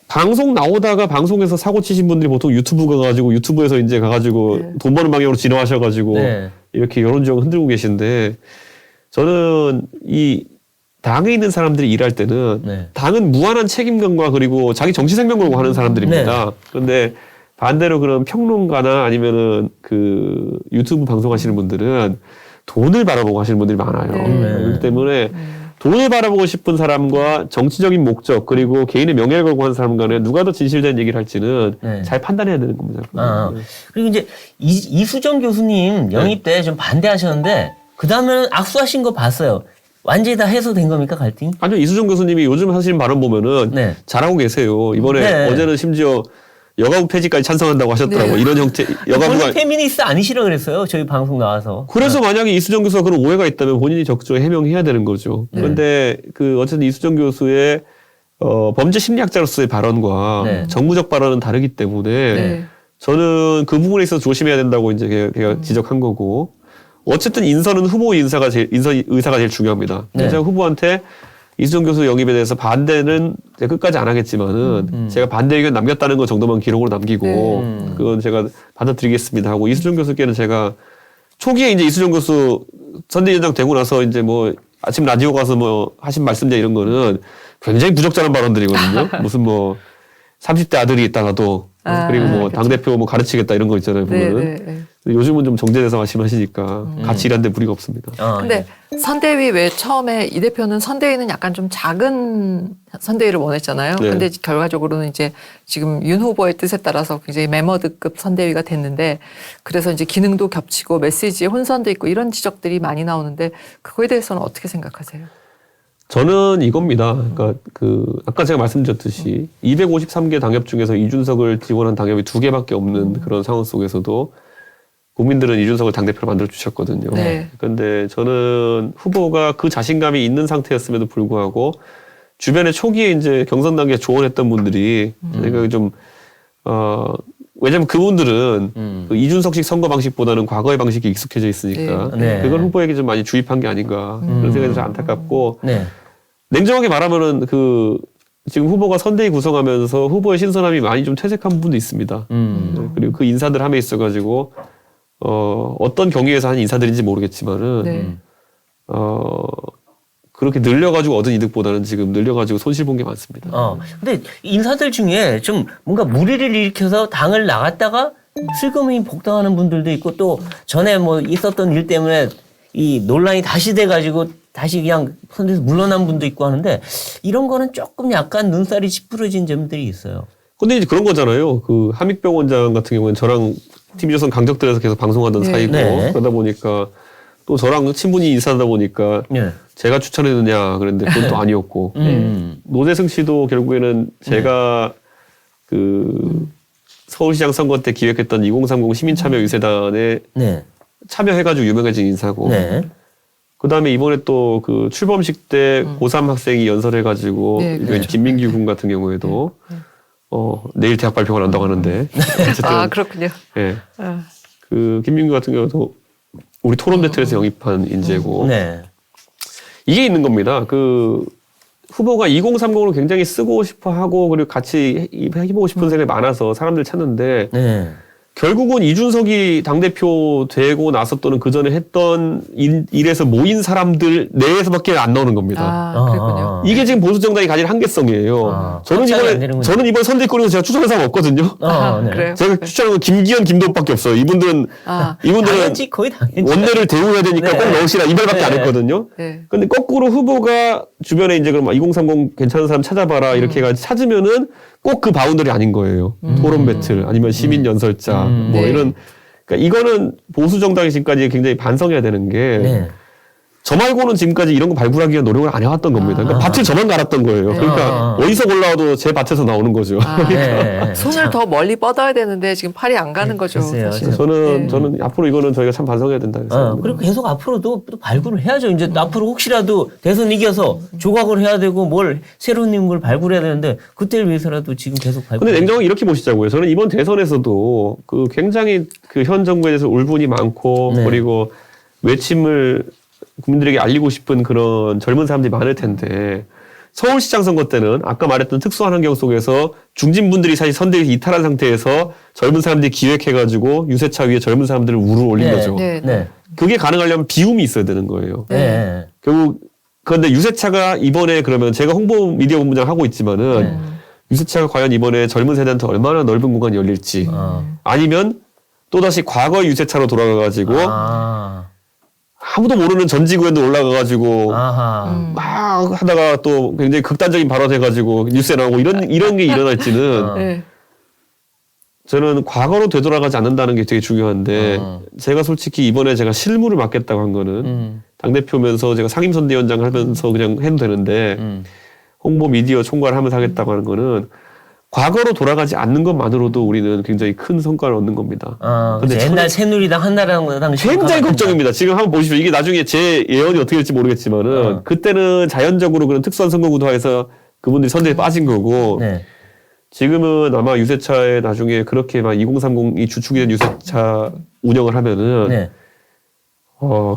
방송 나오다가 방송에서 사고 치신 분들이 보통 유튜브 가가지고 유튜브에서 이제 가가지고
네.
돈 버는 방향으로 진화하셔가지고
네.
이렇게 여론지형 흔들고 계신데 저는 이 당에 있는 사람들이 일할 때는
네.
당은 무한한 책임감과 그리고 자기 정치 생명 걸고 하는 사람들입니다. 그런데 반대로 그런 평론가나 아니면은 그 유튜브 방송하시는 분들은 돈을 바라보고 하시는 분들이 많아요. 그렇기 때문에 돈을 바라보고 싶은 사람과 정치적인 목적 그리고 개인의 명예를 걸고 하는 사람 간에 누가 더 진실된 얘기를 할지는
네.
잘 판단해야 되는 겁니다.
그리고 이제 이수정 교수님 영입 때 좀 반대하셨는데 그 다음에는 악수하신 거 봤어요. 완전히 다 해소된 겁니까 갈등이?
아니요, 이수정 교수님이 요즘 하시는 발언 보면은
네.
잘하고 계세요. 이번에
네.
어제는 심지어 여가부 폐지까지 찬성한다고 하셨더라고요.
네.
이런 형태 여가부가
본인 페미니스트 아니시라 그랬어요. 저희 방송 나와서.
그래서 만약에 이수정 교수가 그런 오해가 있다면 본인이 적극적으로 해명해야 되는 거죠. 그런데 그 어쨌든 이수정 교수의 범죄 심리학자로서의 발언과
네.
정무적 발언은 다르기 때문에
네.
저는 그 부분에 있어서 조심해야 된다고 이제 걔가 지적한 거고 어쨌든 인선은 후보 인선 의사가 제일 중요합니다.
네.
제가 후보한테 이수정 교수 영입에 대해서 반대는 제가 끝까지 안 하겠지만은 제가 반대 의견 남겼다는 것 정도만 기록으로 남기고
네.
그건 제가 받아들이겠습니다 하고 이수정 교수께는 제가 초기에 이제 이수정 교수 선대위원장 되고 나서 이제 뭐 아침 라디오 가서 뭐 하신 말씀 이런 거는 굉장히 부적절한 발언들이거든요. 무슨 뭐 30대 아들이 있다가도 그리고 뭐 당대표 뭐 가르치겠다 이런 거 있잖아요.
네,
보면은.
네, 네.
근데 요즘은 좀 정제돼서 말씀하시니까 같이 일하는데 무리가 없습니다.
근데 선대위 왜 처음에 이 대표는 선대위는 약간 좀 작은 선대위를 원했잖아요.
네.
근데 결과적으로는 이제 지금 윤 후보의 뜻에 따라서 굉장히 메머드급 선대위가 됐는데 그래서 이제 기능도 겹치고 메시지에 혼선도 있고 이런 지적들이 많이 나오는데 그거에 대해서는 어떻게 생각하세요?
저는 이겁니다. 그러니까 아까 제가 말씀드렸듯이 253개 당협 중에서 이준석을 지원한 당협이 2개밖에 없는 그런 상황 속에서도 국민들은 이준석을 당대표로 만들어 주셨거든요.
네.
그런데 저는 후보가 그 자신감이 있는 상태였음에도 불구하고 주변에 초기에 이제 경선 단계에 조언했던 분들이 제 생각에 좀 왜냐면 그분들은 그 이준석식 선거 방식보다는 과거의 방식이 익숙해져 있으니까
네.
그걸 후보에게 좀 많이 주입한 게 아닌가 그런 생각이 좀 안타깝고
네.
냉정하게 말하면은 지금 후보가 선대위 구성하면서 후보의 신선함이 많이 좀 퇴색한 부분도 있습니다. 그리고 그 인사들 함에 있어가지고 어떤 경위에서 한 인사들인지 모르겠지만은
네.
그렇게 늘려가지고 얻은 이득보다는 지금 늘려가지고 손실 본 게 많습니다.
근데 인사들 중에 좀 뭔가 무리를 일으켜서 당을 나갔다가 슬그머니 복당하는 분들도 있고 또 전에 뭐 있었던 일 때문에 이 논란이 다시 돼가지고 다시 그냥 선대에서 물러난 분도 있고 하는데 이런 거는 조금 약간 눈살이 찌푸러진 점들이 있어요.
근데 이제 그런 거잖아요. 그 함익병 원장 같은 경우는 저랑 TV조선 강적들에서 계속 방송하던
네.
사이고
네.
그러다 보니까 또 저랑 친분이 인사하다 보니까
네.
제가 추천했느냐 그랬는데 그건 또 아니었고 노재승 씨도 결국에는 제가 그 서울시장 선거 때 기획했던 2030 시민참여유세단에
네.
참여해가지고 유명해진 인사고
네.
그다음에 이번에 또 그 출범식 때 고3 학생이 연설해가지고
네, 그렇죠.
김민규 군 같은 경우에도 내일 대학 발표가 난다고 하는데 어쨌든
아 그렇군요.
예.
아.
그 김민규 같은 경우도 우리 토론 배틀에서 영입한 인재고
네.
이게 있는 겁니다. 그 후보가 2030을 굉장히 쓰고 싶어 하고 그리고 같이 해보고 싶은 생각이 많아서 사람들 찾는데
네.
결국은 이준석이 당대표 되고 나서 또는 그 전에 했던 일에서 모인 사람들 내에서밖에 안 나오는 겁니다.
아 그렇군요.
이게 지금 보수 정당이 가진 한계성이에요.
합작이 안 되는군요.
저는 이번 선대위에서 제가 추천한 사람 없거든요.
네.
그래요?
제가 추천한 건 김기현, 김도욱밖에 없어요. 이분들은
당연히 거의 당연히.
원내를 대우해야 되니까
네.
꼭 넣으시라 이 말밖에 안 했거든요.
네.
근데 거꾸로 후보가 주변에 이제 그럼 2030 괜찮은 사람 찾아봐라 이렇게 해가지고 찾으면은 꼭 그 바운더리 아닌 거예요. 토론 배틀 아니면 시민 연설자 뭐
네.
이런. 그러니까 이거는 보수 정당이 지금까지 굉장히 반성해야 되는 게.
네.
저 말고는 지금까지 이런 거 발굴하기 위한 노력을 안 해왔던 겁니다. 그러니까 밭을 저만 갈았던 거예요. 그러니까 어디서 골라와도 제 밭에서 나오는 거죠.
네.
손을 더 멀리 뻗어야 되는데 지금 팔이 안 가는 거죠.
글쎄요.
사실.
저는 앞으로 이거는 저희가 참 반성해야 된다.
그리고 계속 앞으로도 또 발굴을 해야죠. 이제 앞으로 혹시라도 대선 이겨서 조각을 해야 되고 뭘 새로운 인물을 발굴해야 되는데 그때를 위해서라도 지금 계속 발굴.
근데 냉정하게 이렇게 보시자고요. 저는 이번 대선에서도 그 굉장히 그 현 정부에 대해서 울분이 많고
네.
그리고 외침을 국민들에게 알리고 싶은 그런 젊은 사람들이 많을 텐데 서울시장 선거 때는 아까 말했던 특수한 환경 속에서 중진분들이 사실 선대위에서 이탈한 상태에서 젊은 사람들이 기획해가지고 유세차 위에 젊은 사람들을 우르 올린 거죠.
네.
네.
그게 가능하려면 비움이 있어야 되는 거예요.
네.
결국 그런데 유세차가 이번에 그러면 제가 홍보 미디어 본부장 하고 있지만은 유세차가 과연 이번에 젊은 세대한테 얼마나 넓은 공간이 열릴지 아니면 또다시 과거의 유세차로 돌아가가지고 아무도 모르는 전지구에도 올라가가지고 막 하다가 또 굉장히 극단적인 발언 해가지고 뉴스에 나오고 이런 게 일어날지는
네.
저는 과거로 되돌아가지 않는다는 게 되게 중요한데 제가 솔직히 이번에 제가 실무를 맡겠다고 한 거는 당대표면서 제가 상임선대위원장 하면서 그냥 해도 되는데 홍보 미디어 총괄을 하면서 하겠다고 하는 거는 과거로 돌아가지 않는 것만으로도 우리는 굉장히 큰 성과를 얻는 겁니다.
근데 옛날 새누리당 한나라당
굉장히 걱정입니다. 지금 한번 보십시오. 이게 나중에 제 예언이 어떻게 될지 모르겠지만은 그때는 자연적으로 그런 특수한 선거구도화에서 그분들이 선대에 빠진 거고
네.
지금은 아마 유세차에 나중에 그렇게 막 2030이 주축이 된 유세차 운영을 하면은
네.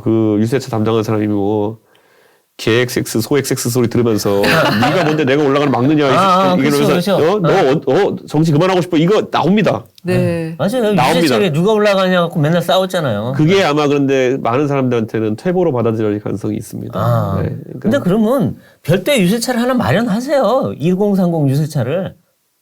그 유세차 담당하는 사람이 뭐 개XX 소XX 소리 들으면서 네가 뭔데 내가 올라가는 막느냐
그렇죠.
너 정치 그만하고 싶어 이거 나옵니다.
네.
맞아요.
나옵니다.
유세차에 누가 올라가냐 고 맨날 싸웠잖아요.
그게 아마 그런데 많은 사람들한테는 퇴보로 받아들일 가능성이 있습니다. 네.
근데 그러면 별도의 유세차를 하나 마련하세요. 2030 유세차를.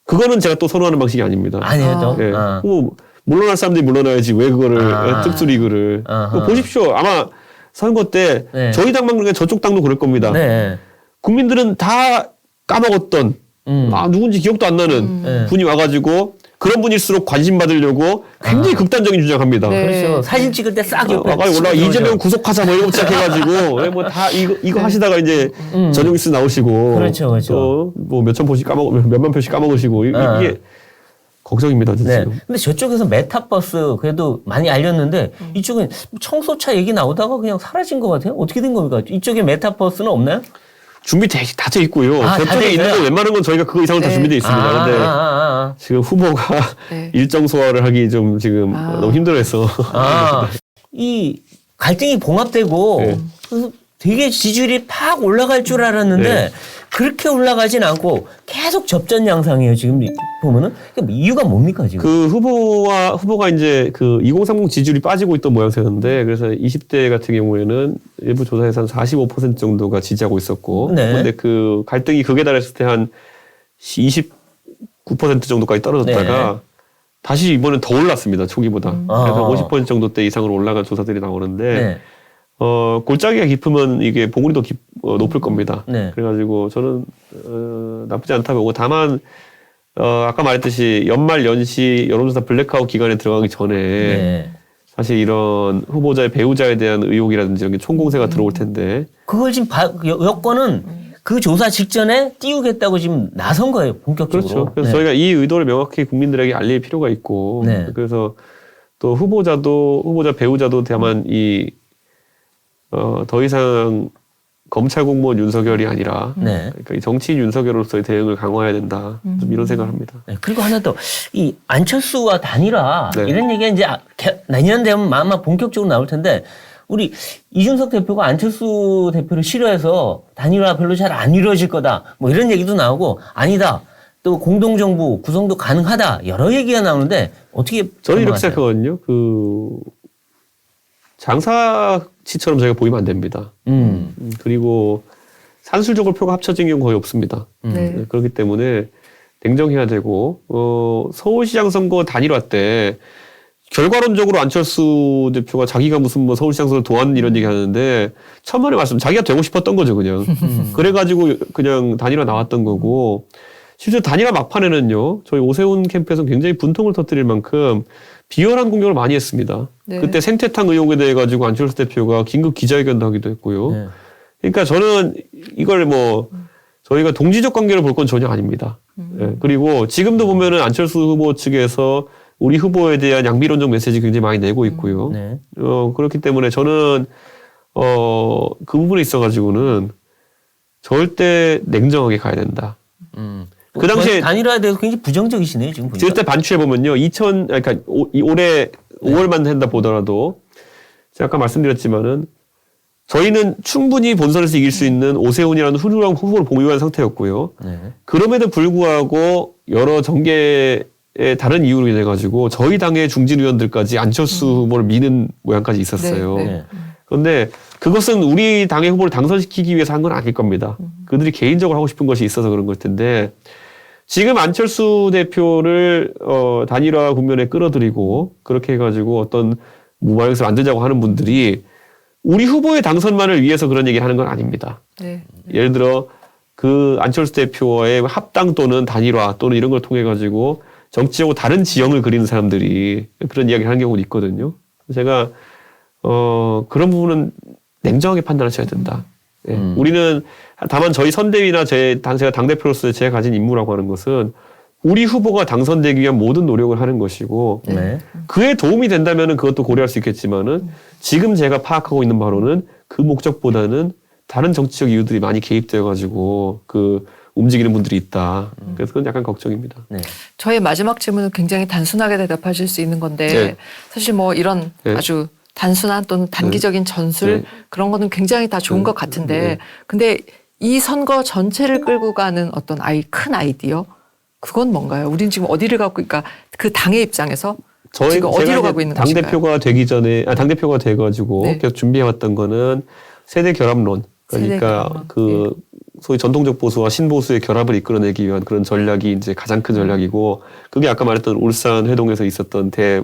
그거는 제가 또 선호하는 방식이 아닙니다.
아니에요.
네. 뭐 물러날 사람들이 물러나야지 왜 그거를 특수리그를 보십시오. 아마 선거 때
네.
저희 당만 그러니까 저쪽 당도 그럴 겁니다.
네.
국민들은 다 까먹었던 누군지 기억도 안 나는 분이 와가지고 그런 분일수록 관심 받으려고 굉장히 극단적인 주장합니다.
네.
그렇죠. 사진 찍을 때 싹 옆에
올라 이재명 구속하자 뭐 이런 거 시작해가지고 뭐 다 이거 하시다가 이제 전용기수 나오시고
그렇죠.
뭐 몇천 표씩 몇만 표씩 까먹으시고 이게 걱정입니다.
네.
지금.
근데 저쪽에서 메타버스 그래도 많이 알렸는데 이쪽은 청소차 얘기 나오다가 그냥 사라진 것 같아요. 어떻게 된 겁니까? 이쪽에 메타버스는 없나요?
준비 다 돼 있고요. 저쪽에 있는 건 웬만한 건 저희가 그거 이상은 다 준비돼 있습니다. 근데 지금 후보가 일정 소화를 하기 좀 지금 너무 힘들어해서.
이 갈등이 봉합되고
네.
그래서 되게 지지율이 팍 올라갈 줄 알았는데 그렇게 올라가진 않고 계속 접전 양상이에요. 지금 보면은 이유가 뭡니까 지금?
그 후보가 이제 그 2030 지지율이 빠지고 있던 모양새였는데 그래서 20대 같은 경우에는 일부 조사에서 한 45% 정도가 지지하고 있었고 그런데 그 갈등이 극에 달했을 때 한 29% 정도까지 떨어졌다가 다시 이번엔 더 올랐습니다. 초기보다. 그래서 50% 정도대 이상으로 올라간 조사들이 나오는데 골짜기가 깊으면 이게 봉우리 더 높을 겁니다. 그래가지고 저는 나쁘지 않다 보고 다만 아까 말했듯이 연말 연시 여론조사 블랙아웃 기간에 들어가기 전에 사실 이런 후보자의 배우자에 대한 의혹이라든지 이런 게 총공세가 들어올 텐데
그걸 지금 여권은 그 조사 직전에 띄우겠다고 지금 나선 거예요. 본격적으로.
그렇죠. 그래서 저희가 이 의도를 명확히 국민들에게 알릴 필요가 있고 그래서 또 후보자 배우자도 다만 더 이상 검찰 공무원 윤석열이 아니라 그러니까 이 정치인 윤석열로서의 대응을 강화해야 된다. 좀 이런 생각을 합니다.
그리고 하나 더 이 안철수와 단일화 이런 얘기가 이제 내년 되면 아마 본격적으로 나올 텐데 우리 이준석 대표가 안철수 대표를 싫어해서 단일화 별로 잘 안 이루어질 거다. 뭐 이런 얘기도 나오고 아니다. 또 공동정부 구성도 가능하다. 여러 얘기가 나오는데 어떻게
저는 이렇게 생각하거든요. 그 장사치처럼 저희가 보이면 안 됩니다. 그리고 산술적으로 표가 합쳐진 경우 거의 없습니다. 그렇기 때문에 냉정해야 되고 서울시장 선거 단일화 때 결과론적으로 안철수 대표가 자기가 무슨 뭐 서울시장 선거 도안 이런 얘기 하는데 천만의 말씀 자기가 되고 싶었던 거죠 그냥. 그래가지고 그냥 단일화 나왔던 거고 실제 단일화 막판에는요 저희 오세훈 캠프에서 굉장히 분통을 터뜨릴 만큼 비열한 공격을 많이 했습니다. 그때 생태탕 의혹에 대해 가지고 안철수 대표가 긴급 기자회견도 하기도 했고요. 그러니까 저는 이걸 뭐 저희가 동지적 관계를 볼 건 전혀 아닙니다. 그리고 지금도 보면은 안철수 후보 측에서 우리 후보에 대한 양비론적 메시지 굉장히 많이 내고 있고요. 그렇기 때문에 저는 그 부분에 있어가지고는 절대 냉정하게 가야 된다. 그 당시에
단일화에 대해서 굉장히 부정적이시네요 지금 보니까.
그때 반추해 보면요, 그러니까 올해 5월만 한다 보더라도 제가 아까 말씀드렸지만은 저희는 충분히 본선에서 이길 수 있는 오세훈이라는 훌륭한 후보를 보유한 상태였고요. 그럼에도 불구하고 여러 정계의 다른 이유로 인해 가지고 저희 당의 중진 의원들까지 안철수 후보를 미는 모양까지 있었어요. 그런데 그것은 우리 당의 후보를 당선시키기 위해서 한 건 아닐 겁니다. 그들이 개인적으로 하고 싶은 것이 있어서 그런 걸 텐데 지금 안철수 대표를 단일화 국면에 끌어들이고 그렇게 해가지고 어떤 모양새를 만들자고 하는 분들이 우리 후보의 당선만을 위해서 그런 얘기를 하는 건 아닙니다. 예를 들어 그 안철수 대표와의 합당 또는 단일화 또는 이런 걸 통해 가지고 정치적으로 다른 지형을 그리는 사람들이 그런 이야기를 하는 경우도 있거든요. 제가 그런 부분은 냉정하게 판단하셔야 된다. 예. 우리는 다만 저희 선대위나 제가 당대표로서 제가 가진 임무라고 하는 것은 우리 후보가 당선되기 위한 모든 노력을 하는 것이고
네.
그에 도움이 된다면 그것도 고려할 수 있겠지만은 지금 제가 파악하고 있는 바로는 그 목적보다는 다른 정치적 이유들이 많이 개입되어 가지고 그 움직이는 분들이 있다. 그래서 그건 약간 걱정입니다.
네.
저의 마지막 질문은 굉장히 단순하게 대답하실 수 있는 건데
네.
사실 뭐 이런
네.
아주 단순한 또는 단기적인 전술
네.
그런 거는 굉장히 다 좋은 것 같은데
네.
근데 이 선거 전체를 끌고 가는 어떤 큰 아이디어 그건 뭔가요? 우린 지금 어디를 가고 그러니까 그 당의 입장에서 지금 어디로 가고 있는 것인가요?
당대표가 되기 전에 당대표가 돼가지고
네.
계속 준비해왔던 거는 세대 결합론. 그러니까
세대 결합론.
그 소위 전통적 보수와 신보수의 결합을 이끌어내기 위한 그런 전략이 이제 가장 큰 전략이고 그게 아까 말했던 울산 회동에서 있었던
네.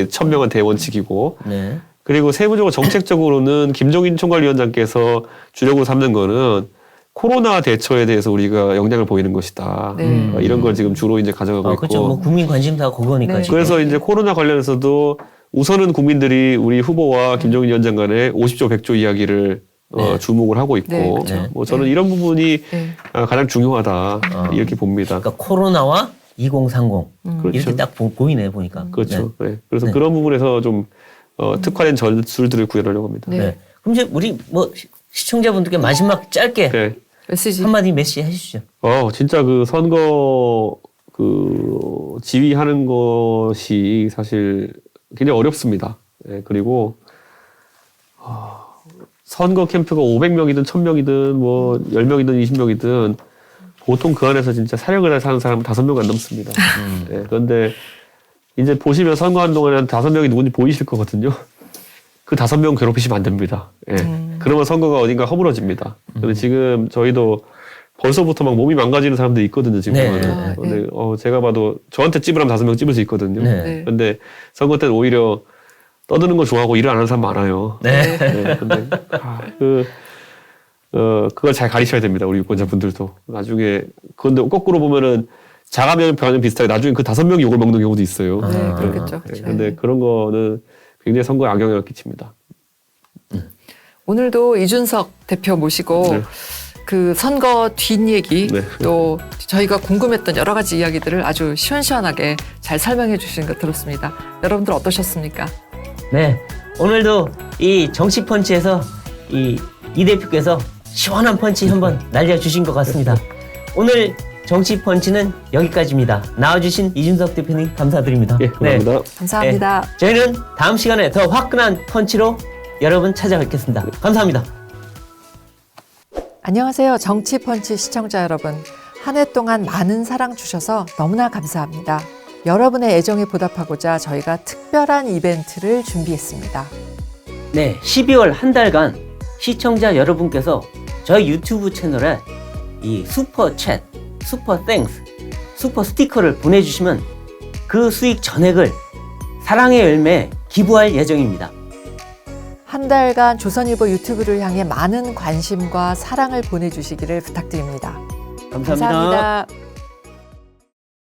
천명한 대원칙이고
네.
그리고 세부적으로 정책적으로는 김종인 총괄위원장께서 주력으로 삼는 거는 코로나 대처에 대해서 우리가 역량을 보이는 것이다.
네.
이런 걸 지금 주로 이제 가져가고 있고.
그렇죠. 뭐 국민 관심사가 그거니까.
네.
지금.
그래서 이제 코로나 관련해서도 우선은 국민들이 우리 후보와 김종인 위원장 간의 50조 100조 이야기를
네.
주목을 하고 있고
네, 그렇죠.
뭐 저는
네.
이런 부분이
네.
가장 중요하다 이렇게 봅니다.
그러니까 코로나와 2030 이렇게
그렇죠.
딱 보이네 보니까.
그렇죠. 네. 그래서
네.
그런 부분에서 좀 특화된 전술들을 구현하려고 합니다.
네.
네. 그럼 이제 우리 뭐 시청자분들께 마지막 짧게
네.
메시지.
한마디 메시지 해주시죠.
진짜 그 선거 그 지휘하는 것이 사실 굉장히 어렵습니다. 예, 그리고 선거 캠프가 500명이든 1000명이든 뭐 10명이든 20명이든 보통 그 안에서 진짜 사력을 다해 사는 사람은 5명 안 넘습니다. 예, 그런데 이제 보시면 선거하는 동안에 한 5명이 누군지 보이실 거거든요. 그 5명 괴롭히시면 안 됩니다. 예. 그러면 선거가 어딘가 허물어집니다. 근데 지금 저희도 벌써부터 막 몸이 망가지는 사람들이 있거든요, 지금.
네.
아,
근데 제가 봐도 저한테 찝으라면 5명 찝을 수 있거든요.
네.
네.
근데 선거 때는 오히려 떠드는 거 좋아하고 일을 안 하는 사람 많아요.
네.
네. 근데 그걸 잘 가리셔야 됩니다, 우리 유권자분들도. 나중에 그런데 거꾸로 보면은 자가면 변형 비슷하게 나중에 그 5명이 욕을 먹는 경우도 있어요.
네, 그렇겠죠.
네. 근데 그런 거는 굉장히 선거에 악영향을 끼칩니다.
오늘도 이준석 대표 모시고
네.
그 선거 뒷얘기
네.
또 저희가 궁금했던 여러 가지 이야기들을 아주 시원시원하게 잘 설명해 주시는 거 들었습니다. 여러분들 어떠셨습니까?
네. 오늘도 이 정치 펀치에서 이 대표께서 시원한 펀치 한번 날려주신 것 같습니다. 오늘 정치 펀치는 여기까지입니다. 나와주신 이준석 대표님 감사드립니다.
예, 감사합니다.
감사합니다.
네, 저희는 다음 시간에 더 화끈한 펀치로 여러분 찾아뵙겠습니다. 감사합니다.
안녕하세요. 정치펀치 시청자 여러분. 한 해 동안 많은 사랑 주셔서 너무나 감사합니다. 여러분의 애정에 보답하고자 저희가 특별한 이벤트를 준비했습니다.
네, 12월 한 달간 시청자 여러분께서 저희 유튜브 채널에 이 슈퍼 챗, 슈퍼 땡스, 슈퍼 스티커를 보내주시면 그 수익 전액을 사랑의 열매에 기부할 예정입니다.
한 달간 조선일보 유튜브를 향해 많은 관심과 사랑을 보내주시기를 부탁드립니다.
감사합니다.
감사합니다.